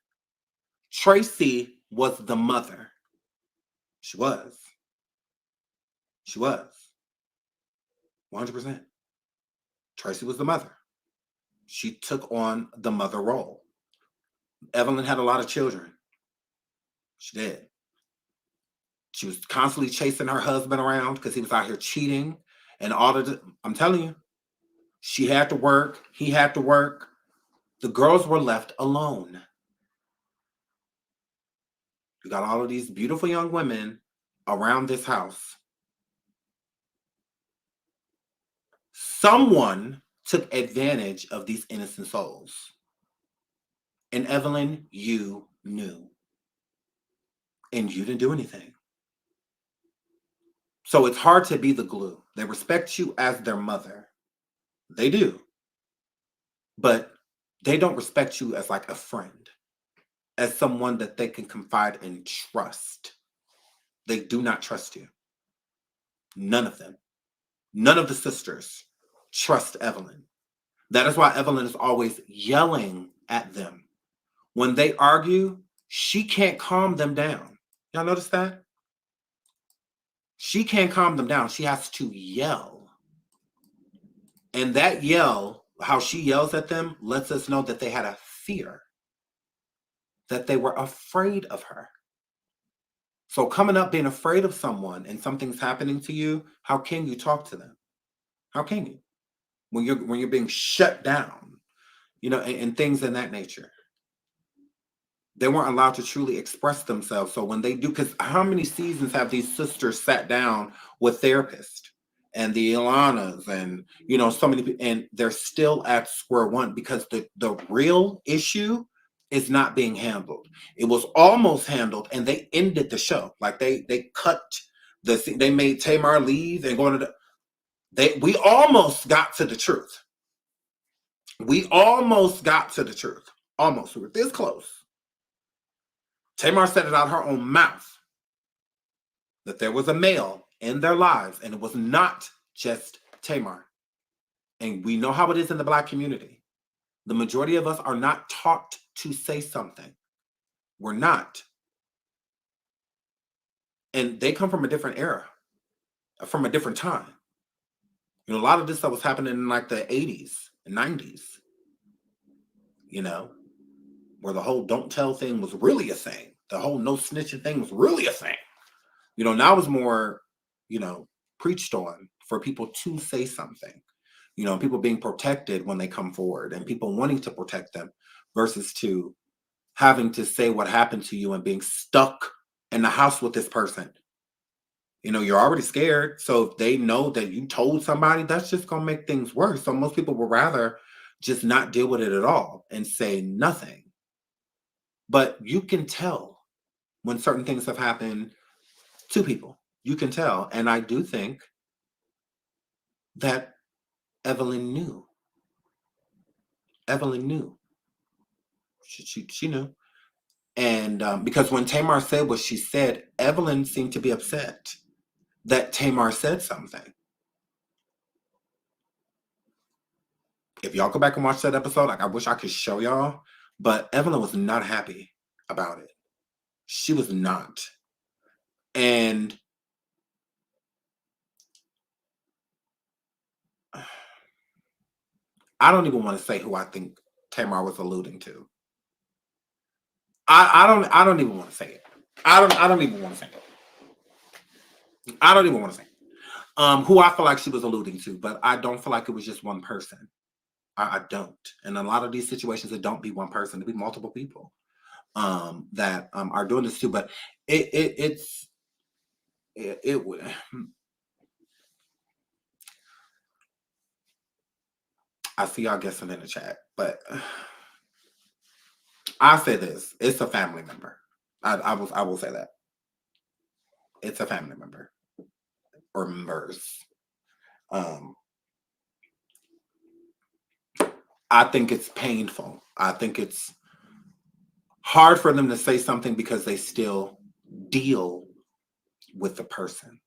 Tracy was the mother. She was. She was. 100%. Tracy was the mother. She took on the mother role. Evelyn had a lot of children. She did. She was constantly chasing her husband around because he was out here cheating and all of the, I'm telling you, she had to work. He had to work. The girls were left alone. You got all of these beautiful young women around this house. Someone took advantage of these innocent souls. And Evelyn, you knew. And you didn't do anything. So it's hard to be the glue. They respect you as their mother. They do. But they don't respect you as like a friend, as someone that they can confide and trust. They do not trust you. None of them. None of the sisters trust Evelyn. That is why Evelyn is always yelling at them. When they argue, she can't calm them down. Y'all notice that? She can't calm them down. She has to yell. And that yell, how she yells at them, lets us know that they had a fear, that they were afraid of her. So coming up being afraid of someone and something's happening to you, how can you talk to them? How can you? When you're being shut down, and things in that nature. They weren't allowed to truly express themselves. So when they do, because how many seasons have these sisters sat down with therapists and the Ilanas and, you know, so many, and they're still at square one because the real issue is not being handled. It was almost handled and they ended the show. Like they cut they made Tamar leave and go to we almost got to the truth. We almost got to the truth. Almost. We were this close. Tamar said it out her own mouth that there was a male in their lives, and it was not just Tamar. And we know how it is in the Black community. The majority of us are not taught to say something. We're not. And they come from a different era, from a different time. You know, a lot of this stuff was happening in like the 80s and 90s, you know, where the whole don't tell thing was really a thing. The whole no snitching thing was really a thing. You know, now it's more, you know, preached on for people to say something. You know, people being protected when they come forward and people wanting to protect them versus to having to say what happened to you and being stuck in the house with this person. You know, you're already scared. So if they know that you told somebody, that's just going to make things worse. So most people would rather just not deal with it at all and say nothing. But you can tell when certain things have happened to people. You can tell. And I do think that Evelyn knew. Evelyn knew. She knew. And because when Tamar said what she said, Evelyn seemed to be upset that Tamar said something. If y'all go back and watch that episode, like I wish I could show y'all, but Evelyn was not happy about it. She was not. And I don't even want to say who I think Tamar was alluding to. I don't even want to say it. I don't even want to say it. I don't even want to say it. Who I feel like she was alluding to, but I don't feel like it was just one person. I don't. And in a lot of these situations, it don't be one person, it be multiple people that are doing this too. But it I see y'all guessing in the chat, but I say this: it's a family member. I will say that it's a family member or members. I think it's painful. I think it's hard for them to say something because they still deal with the person.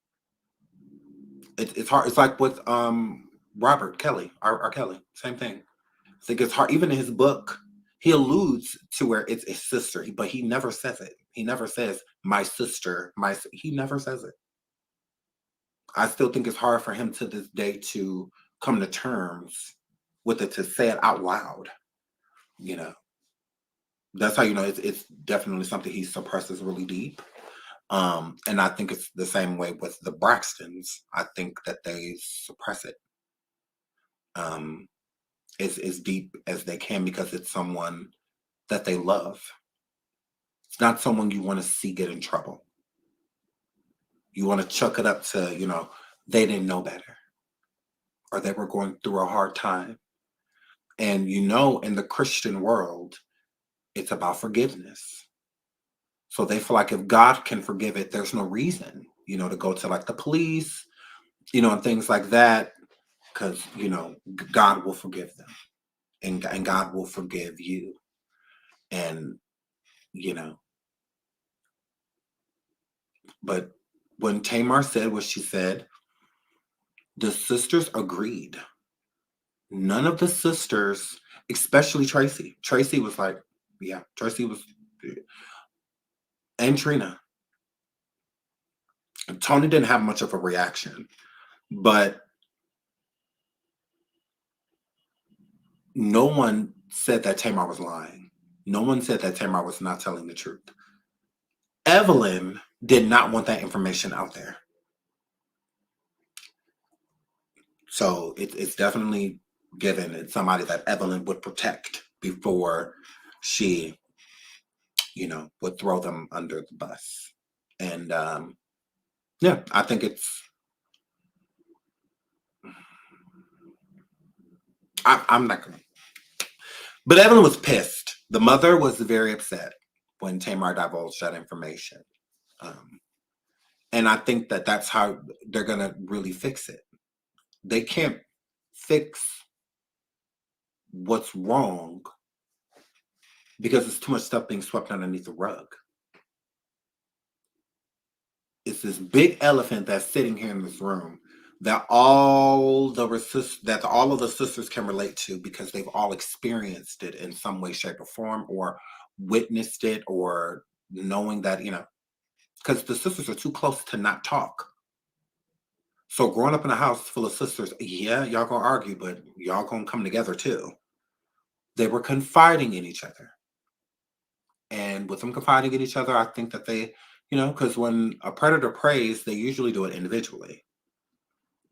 It's hard. It's like with Robert Kelly, R. Kelly, same thing. I think it's hard. Even in his book, he alludes to where it's his sister, but he never says it. He never says my sister. He never says it. I still think it's hard for him to this day to come to terms with it, to say it out loud. You know, that's how you know it's definitely something he suppresses really deep. And I think it's the same way with the Braxtons. I think that they suppress it as deep as they can because it's someone that they love. It's not someone you want to see get in trouble. You want to chuck it up to, you know, they didn't know better or they were going through a hard time. And, you know, in the Christian world, it's about forgiveness. So they feel like if God can forgive it, there's no reason, you know, to go to like the police, you know, and things like that, because, you know, God will forgive them and God will forgive you. And, you know, but when Tamar said what she said, the sisters agreed. None of the sisters, especially Tracy. Tracy was like, yeah, Tracy was, and Trina. Tony didn't have much of a reaction, but no one said that Tamar was lying. No one said that Tamar was not telling the truth. Evelyn did not want that information out there. So it's definitely given. It's somebody that Evelyn would protect before she, you know, would throw them under the bus. And yeah, I think I'm not gonna. But Evelyn was pissed. The mother was very upset when Tamar divulged that information. And I think that that's how they're going to really fix it. They can't fix what's wrong because there's too much stuff being swept underneath the rug. It's this big elephant that's sitting here in this room that all of the sisters can relate to because they've all experienced it in some way, shape, or form, or witnessed it, or knowing that, you know, because the sisters are too close to not talk. So growing up in a house full of sisters, yeah, y'all gonna argue, but y'all gonna come together too. They were confiding in each other. And with them confiding in each other, I think that they, you know, because when a predator preys, they usually do it individually.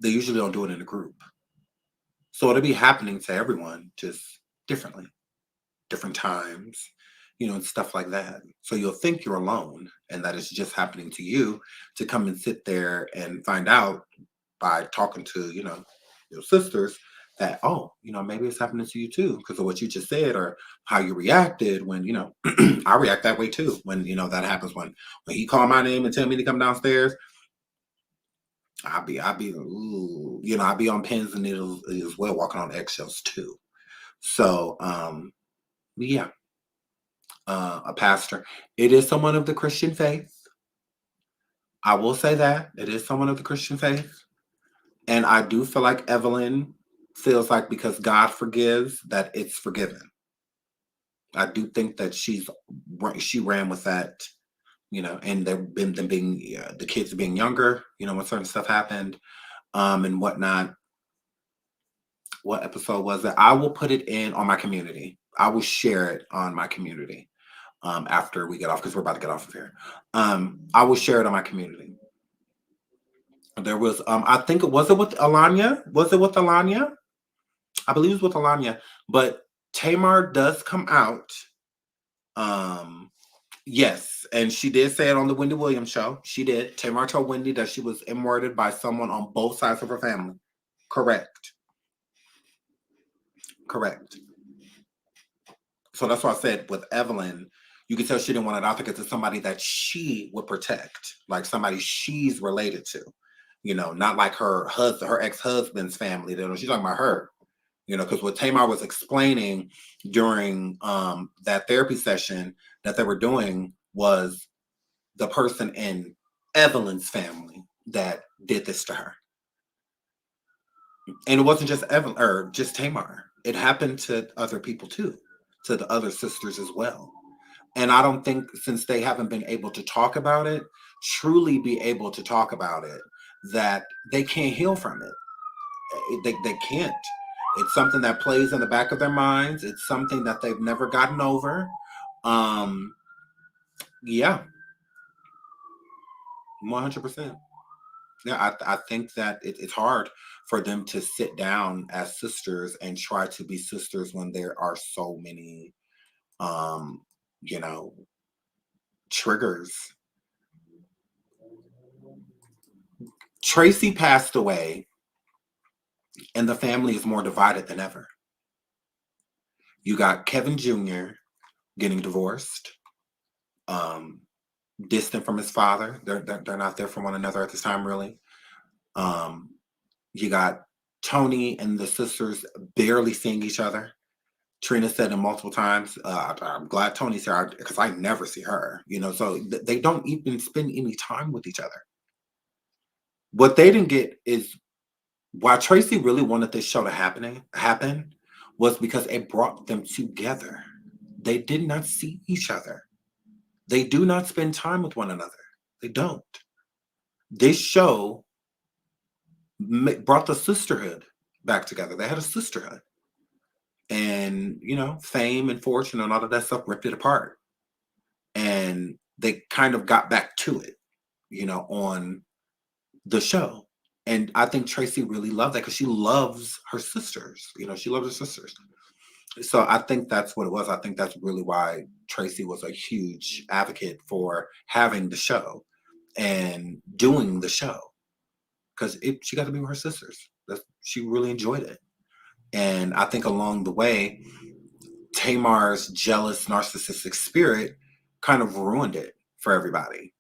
They usually don't do it in a group. So it'll be happening to everyone, just differently, different times, you know, and stuff like that. So you'll think you're alone and that it's just happening to you, to come and sit there and find out by talking to, you know, your sisters that, oh, you know, maybe it's happening to you too because of what you just said or how you reacted when, you know, I react that way too when, you know, that happens when he called my name and tell me to come downstairs. I'll be, ooh, you know, I'll be on pins and needles as well, walking on eggshells too. So, yeah, a pastor. It is someone of the Christian faith. I will say that it is someone of the Christian faith. And I do feel like Evelyn feels like because God forgives, that it's forgiven. I do think that she ran with that, you know, and them being the kids being younger, you know, when certain stuff happened, and whatnot. What episode was it? I will put it in on my community. I will share it on my community after we get off because we're about to get off of here. I will share it on my community. There was, I think it was with Alanya. Was it with Alanya? I believe it was with Alanya. But Tamar does come out. Yes, and she did say it on the Wendy Williams show. She did. Tamar told Wendy that she was murdered by someone on both sides of her family. Correct. So that's why I said with Evelyn, you could tell she didn't want it out there because it's somebody that she would protect, like somebody she's related to, you know, not like her ex-husband's family. She's talking about her, you know, because what Tamar was explaining during that therapy session that they were doing was the person in Evelyn's family that did this to her. And it wasn't just Evelyn or just Tamar. It happened to other people too, to the other sisters as well. And I don't think since they haven't been able to talk about it, truly be able to talk about it, that they can't heal from it. They can't. It's something that plays in the back of their minds. It's something that they've never gotten over. Yeah. 100%. Yeah, I think that it's hard for them to sit down as sisters and try to be sisters when there are so many, you know, triggers. Tracy passed away, and the family is more divided than ever. You got Kevin Jr. getting divorced, distant from his father. They're not there for one another at this time, really. You got Tony and the sisters barely seeing each other. Trina said it multiple times. I'm glad Tony's here because I never see her, you know, so they don't even spend any time with each other. What they didn't get is why Tracy really wanted this show to happen was because it brought them together. They did not see each other. They do not spend time with one another. They don't. This show brought the sisterhood back together. They had a sisterhood. And, you know, fame and fortune and all of that stuff ripped it apart. And they kind of got back to it, you know, on the show. And I think Tracy really loved that because she loves her sisters. You know, she loves her sisters. So I think that's what it was. I think that's really why Tracy was a huge advocate for having the show and doing the show, because she got to be with her sisters. She really enjoyed it. And I think along the way, Tamar's jealous, narcissistic spirit kind of ruined it for everybody.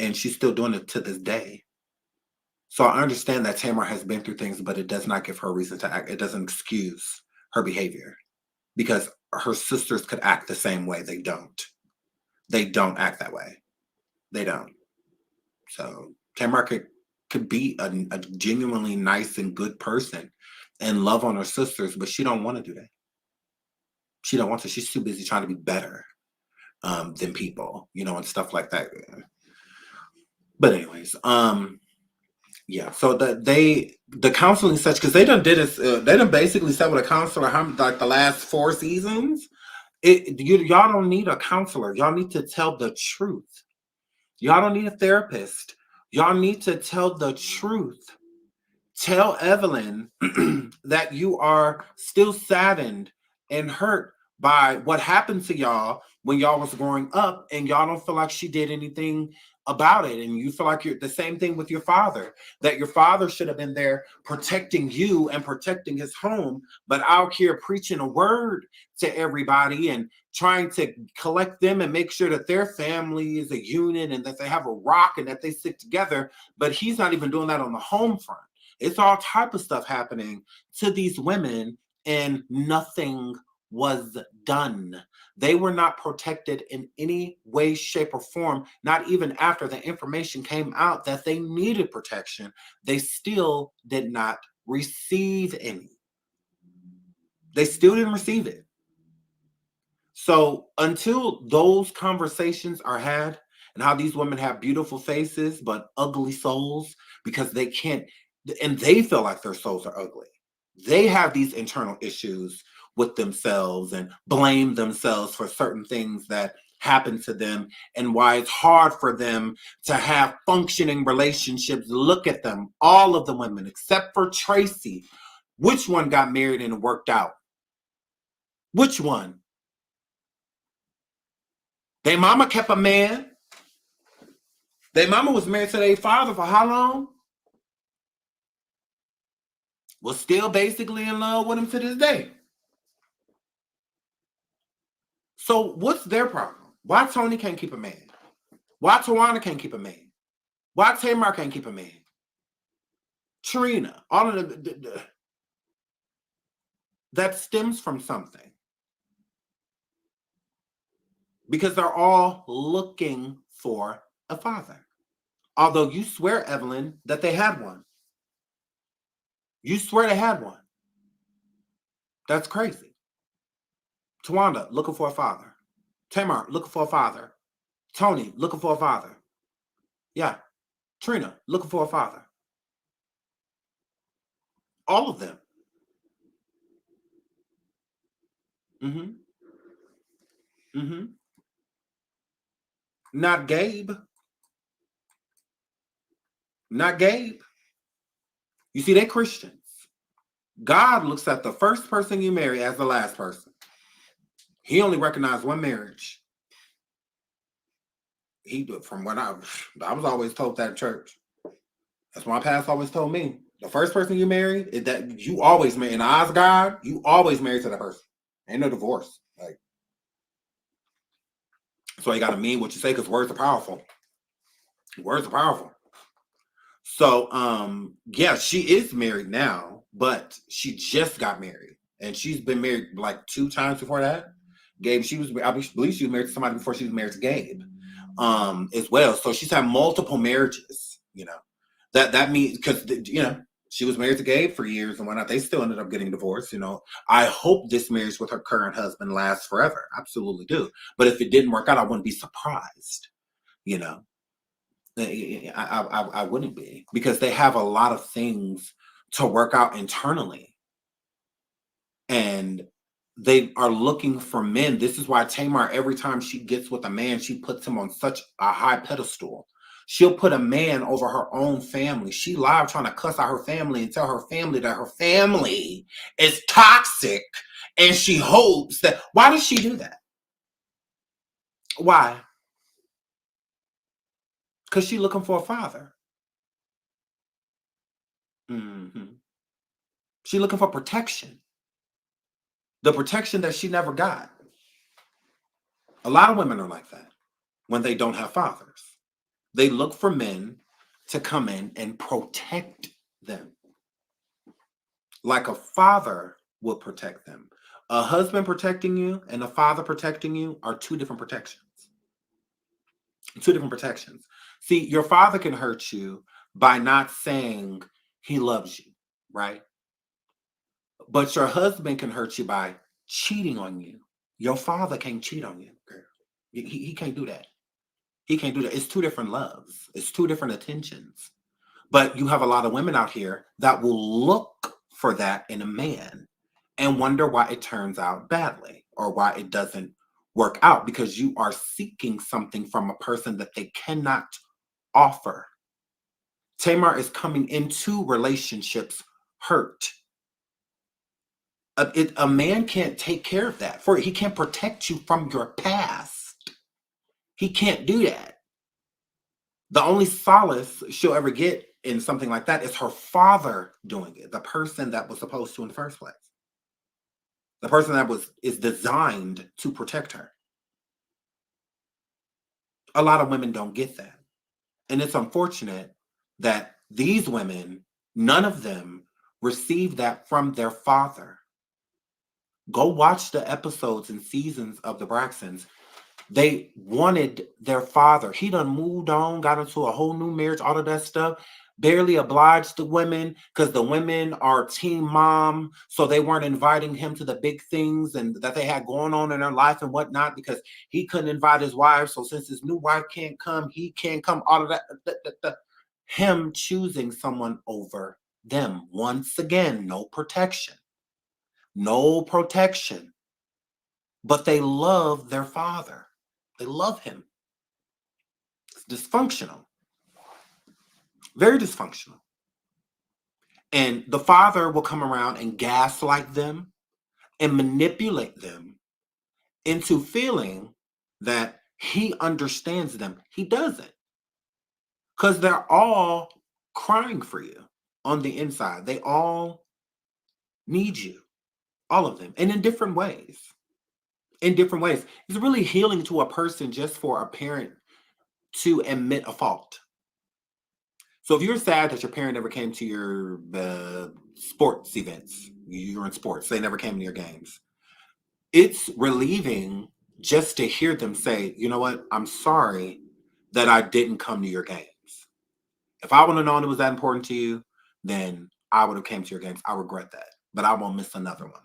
And she's still doing it to this day. So I understand that Tamar has been through things, but it does not give her a reason to act. It doesn't excuse her behavior, because her sisters could act the same way. They don't. They don't act that way. They don't. So Tamar could be a genuinely nice and good person and love on her sisters, but she don't want to do that. She don't want to. She's too busy trying to be better than people, and stuff like that. But anyways, yeah. So the counseling such, because they done did this. They done basically said with a counselor, like the last 4 seasons. Y'all don't need a counselor. Y'all need to tell the truth. Y'all don't need a therapist. Y'all need to tell the truth. Tell Evelyn that you are still saddened and hurt by what happened to y'all when y'all was growing up, and y'all don't feel like she did anything about it. And you feel like you're the same thing with your father, that your father should have been there protecting you and protecting his home, but out here preaching a word to everybody and trying to collect them and make sure that their family is a unit and that they have a rock and that they stick together. But he's not even doing that on the home front. It's all type of stuff happening to these women, and nothing was done. They were not protected in any way, shape, or form, not even after the information came out that they needed protection. They still did not receive any. They still didn't receive it. So until those conversations are had, and how these women have beautiful faces but ugly souls because they can't, and they feel like their souls are ugly. They have these internal issues with themselves and blame themselves for certain things that happen to them, and why it's hard for them to have functioning relationships. Look at them, all of the women except for Tracy. Which one got married and worked out? Which one? Their mama kept a man. Their mama was married to their father for how long? Was still basically in love with him to this day. So what's their problem? Why Tony can't keep a man? Why Tawana can't keep a man? Why Tamar can't keep a man? Trina, all of that stems from something. Because they're all looking for a father. Although you swear, Evelyn, that they had one. You swear they had one. That's crazy. Tawanda, looking for a father. Tamar, looking for a father. Tony, looking for a father. Yeah. Trina, looking for a father. All of them. Not Gabe. Not Gabe. You see, they're Christians. God looks at the first person you marry as the last person. He only recognized one marriage. From what I was always told that at church. That's what my pastor always told me. The first person you marry is that you always marry. In the eyes of God, you always marry to that person. Ain't no divorce. So you got to mean what you say, because words are powerful. Words are powerful. So, yeah, she is married now, but she just got married. And she's been married like 2 times before that. Gabe, I believe she was married to somebody before she was married to Gabe, as well. So she's had multiple marriages, That means, because, she was married to Gabe for years and whatnot. They still ended up getting divorced, I hope this marriage with her current husband lasts forever. Absolutely do. But if it didn't work out, I wouldn't be surprised, I wouldn't be, because they have a lot of things to work out internally. And they are looking for men. This is why Tamar, every time she gets with a man, she puts him on such a high pedestal. She'll put a man over her own family. She live trying to cuss out her family and tell her family that her family is toxic And she hopes that, why does she do that? Why? Because she's looking for a father. Mm-hmm. She's looking for protection. The protection that she never got. A lot of women are like that when they don't have fathers. They look for men to come in and protect them. Like a father will protect them. A husband protecting you and a father protecting you are two different protections. Two different protections. See, your father can hurt you by not saying he loves you, right? But your husband can hurt you by cheating on you. Your father can't cheat on you, girl. He can't do that. He can't do that. It's two different loves. It's two different attentions. But you have a lot of women out here that will look for that in a man and wonder why it turns out badly or why it doesn't work out, because you are seeking something from a person that they cannot offer. Tamar is coming into relationships hurt. A man can't take care of that. He can't protect you from your past. He can't do that. The only solace she'll ever get in something like that is her father doing it, the person that was supposed to in the first place. The person that is designed to protect her. A lot of women don't get that. And it's unfortunate that these women, none of them receive that from their father. Go watch the episodes and seasons of the Braxtons. They wanted their father. He done moved on, got into a whole new marriage, all of that stuff. Barely obliged the women because the women are team mom. So they weren't inviting him to the big things and that they had going on in their life and whatnot, because he couldn't invite his wife. So since his new wife can't come, he can't come, all of that. Him choosing someone over them. Once again, no protection. No protection. But they love their father. They love him. It's dysfunctional. Very dysfunctional. And the father will come around and gaslight them and manipulate them into feeling that he understands them. He doesn't. Because they're all crying for you on the inside. They all need you. All of them. And in different ways. In different ways. It's really healing to a person just for a parent to admit a fault. So if you're sad that your parent never came to your sports events, you're in sports, they never came to your games, it's relieving just to hear them say, you know what, I'm sorry that I didn't come to your games. If I would have known it was that important to you, then I would have came to your games. I regret that, but I won't miss another one.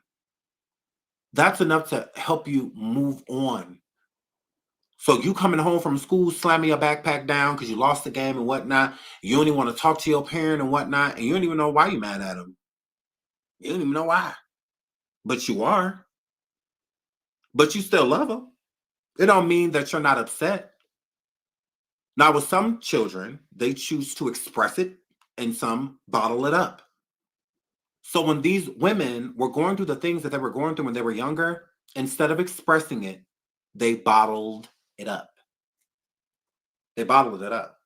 That's enough to help you move on. So you coming home from school, slamming your backpack down because you lost the game and whatnot. You don't even want to talk to your parent and whatnot. And you don't even know why you're mad at them. You don't even know why. But you are. But you still love them. It don't mean that you're not upset. Now, with some children, they choose to express it and some bottle it up. So when these women were going through the things that they were going through when they were younger, instead of expressing it, they bottled it up. They bottled it up.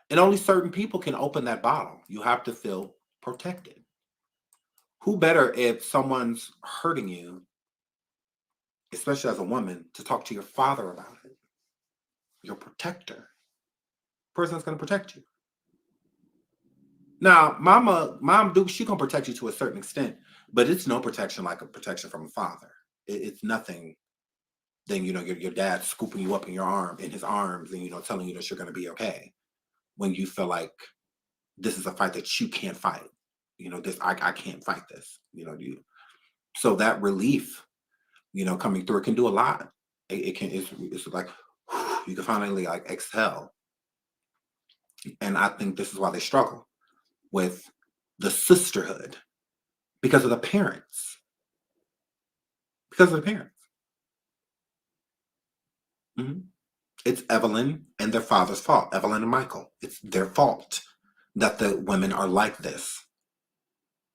And only certain people can open that bottle. You have to feel protected. Who better if someone's hurting you, especially as a woman, to talk to your father about it? Your protector. Person that's going to protect you. Now, mom, Duke, she going to protect you to a certain extent, but it's no protection like a protection from a father. It's nothing than, your dad scooping you up in his arms and, telling you that you're going to be okay when you feel like this is a fight that you can't fight. I can't fight this, so that relief, coming through, it can do a lot. It's like, you can finally like exhale. And I think this is why they struggle with the sisterhood, because of the parents. Because of the parents. Mm-hmm. It's Evelyn and their father's fault. Evelyn and Michael. It's their fault that the women are like this.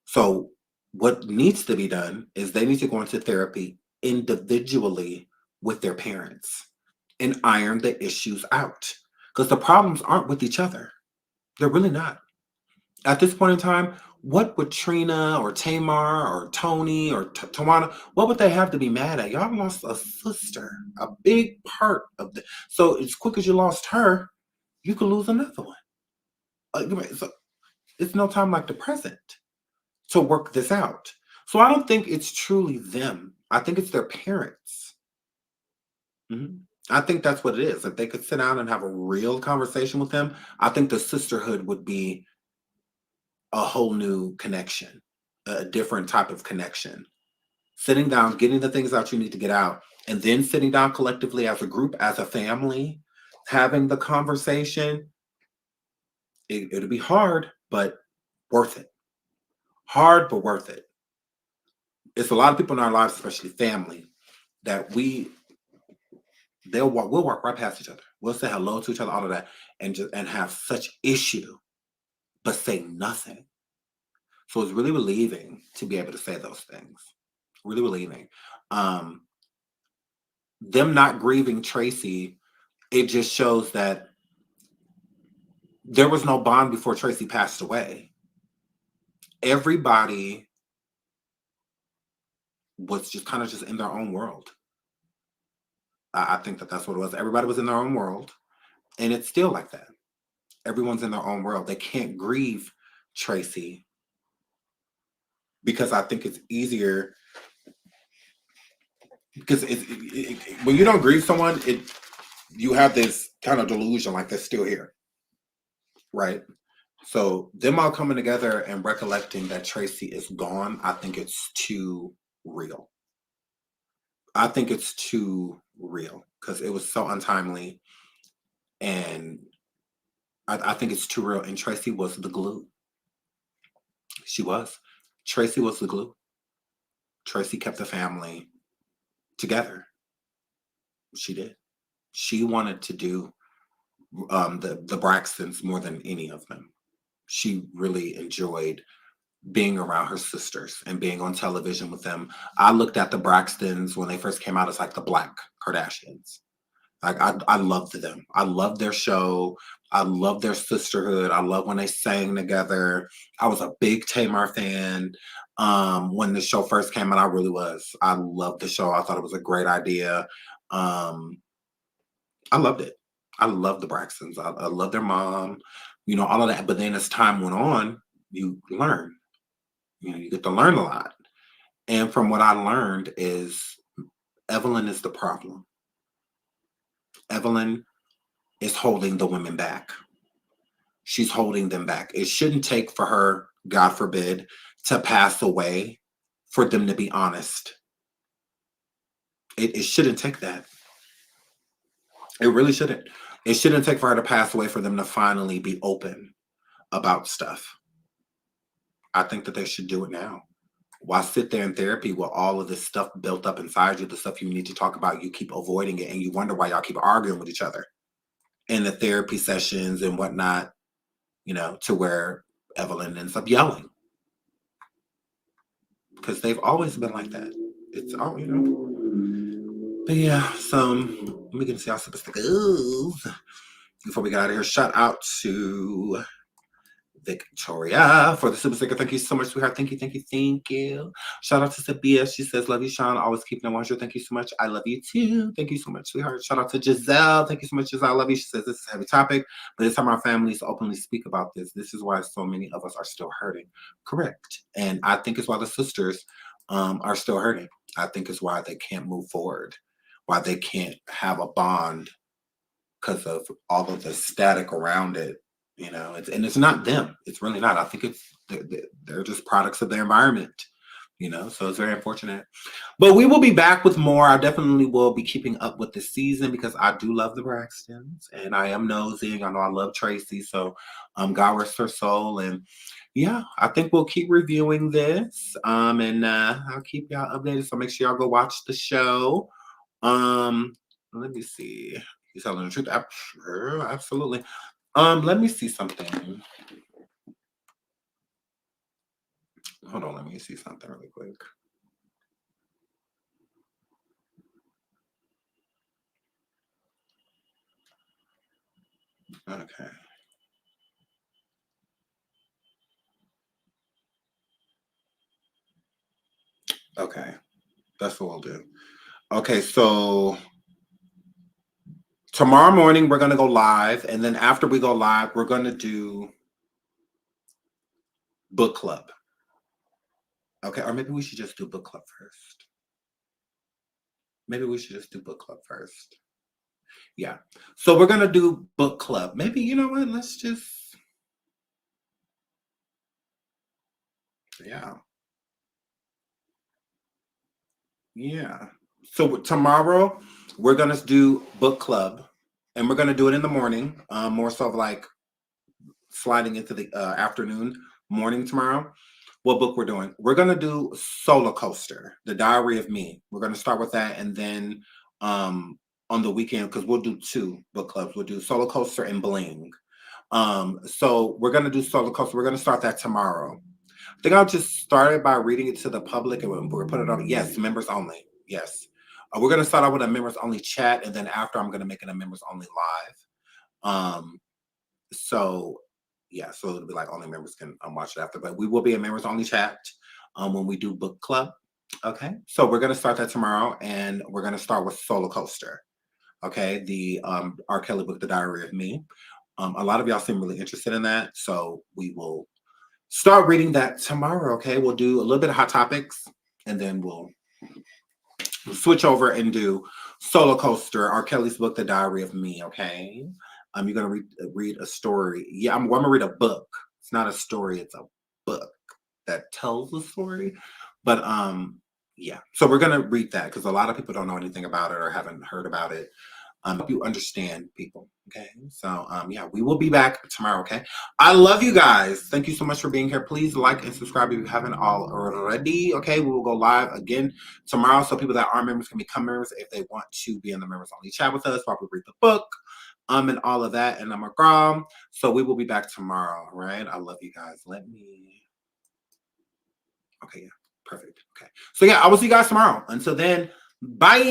So what needs to be done is they need to go into therapy individually with their parents and iron the issues out. Because the problems aren't with each other. They're really not. At this point in time, what would Trina or Tamar or Tony or Tawana, what would they have to be mad at? Y'all lost a sister, a big part of the. So as quick as you lost her, you could lose another one. So it's no time like the present to work this out. So I don't think it's truly them. I think it's their parents. Mhm. I think that's what it is. If they could sit down and have a real conversation with them, I think the sisterhood would be a whole new connection, a different type of connection. Sitting down, getting the things out you need to get out, and then sitting down collectively as a group, as a family, having the conversation. It'll be hard, but worth it. Hard, but worth it. It's a lot of people in our lives, especially family, that we'll walk right past each other. We'll say hello to each other, all of that, and have such issue, but say nothing. So it's really relieving to be able to say those things. Really relieving. Them not grieving Tracy, it just shows that there was no bond before Tracy passed away. Everybody was just kind of just in their own world. I think that's what it was. Everybody was in their own world, and it's still like that. Everyone's in their own world. They can't grieve Tracy because I think it's easier. Because when you don't grieve someone, you have this kind of delusion like they're still here, right? So them all coming together and recollecting that Tracy is gone, I think it's too real. I think it's too real because it was so untimely, and I think it's too real. And Tracy was the glue. She was. Tracy was the glue. Tracy kept the family together. She did. She wanted to do the Braxtons more than any of them. She really enjoyed being around her sisters and being on television with them. I looked at the Braxtons when they first came out as like the Black Kardashians. Like I loved them. I loved their show. I loved their sisterhood. I love when they sang together. I was a big Tamar fan. When the show first came out, I really was. I loved the show. I thought it was a great idea. I loved it. I love the Braxtons. I love their mom, all of that. But then as time went on, you learn. You get to learn a lot. And from what I learned is Evelyn is the problem. Evelyn is holding the women back. She's holding them back. It shouldn't take for her, God forbid, to pass away for them to be honest. It shouldn't take that. It really shouldn't. It shouldn't take for her to pass away for them to finally be open about stuff. I think that they should do it now. Why sit there in therapy with all of this stuff built up inside you, the stuff you need to talk about, you keep avoiding it, and you wonder why y'all keep arguing with each other in the therapy sessions and whatnot, to where Evelyn ends up yelling. Because they've always been like that. It's all, But yeah, so let me get to see how super goes before we get out of here. Shout out to Victoria for the super sticker. Thank you so much, sweetheart. Thank you. Shout out to Sabia. She says, love you, Sean. Always keeping it 100. Thank you so much. I love you too. Thank you so much, sweetheart. Shout out to Giselle. Thank you so much, Giselle. I love you. She says, this is a heavy topic, but it's time our families openly speak about this. This is why so many of us are still hurting. Correct. And I think it's why the sisters are still hurting. I think it's why they can't move forward, why they can't have a bond because of all of the static around it. And it's not them. It's really not. I think they're just products of their environment, so it's very unfortunate. But we will be back with more. I definitely will be keeping up with the season because I do love the Braxtons and I am nosy. I know I love Tracy. So God rest her soul. And yeah, I think we'll keep reviewing this. And I'll keep y'all updated. So make sure y'all go watch the show. Let me see. He's telling the truth. Absolutely. Let me see something. Hold on, let me see something really quick. Okay. Okay. That's what we'll do. Okay, so tomorrow morning we're gonna go live, and then after we go live, we're gonna do book club. Okay, or maybe we should just do book club first. Maybe we should just do book club first. Yeah. So we're gonna do book club. Maybe, you know what? Let's just, yeah. Yeah. So tomorrow we're gonna do book club, and we're gonna do it in the morning. More so of like sliding into the afternoon, morning tomorrow. What book we're doing? We're gonna do Solar Coaster, The Diary of Me. We're gonna start with that, and then on the weekend, because we'll do 2 book clubs. We'll do Solar Coaster and Bling. So we're gonna do Solar Coaster. We're gonna start that tomorrow. I think I'll just start it by reading it to the public, and we're gonna put it on. Yes, members only. Yes, we're gonna start out with a members only chat, and then after I'm gonna make it a members only live. So yeah, so it'll be like only members can watch it after, but we will be a members only chat when we do book club. Okay, so we're gonna start that tomorrow, and we're gonna start with Solar Coaster. Okay, the R. Kelly book, The Diary of Me. A lot of y'all seem really interested in that, so we will start reading that tomorrow. Okay, we'll do a little bit of hot topics, and then we'll switch over and do Solar Coaster, R. Kelly's book, The Diary of Me. Okay, you're gonna read a story. Yeah, I'm gonna read a book. It's not a story; it's a book that tells the story. But yeah. So we're gonna read that because a lot of people don't know anything about it or haven't heard about it. Hope you understand, people. Okay. So yeah, we will be back tomorrow. Okay. I love you guys. Thank you so much for being here. Please like and subscribe if you haven't already. Okay. We will go live again tomorrow, so people that aren't members can become members if they want to be in the members only chat with us while we read the book. And all of that. And I'm a grom. So we will be back tomorrow. Right. I love you guys. Let me. Okay. Yeah. Perfect. Okay. So yeah, I will see you guys tomorrow. Until then, bye.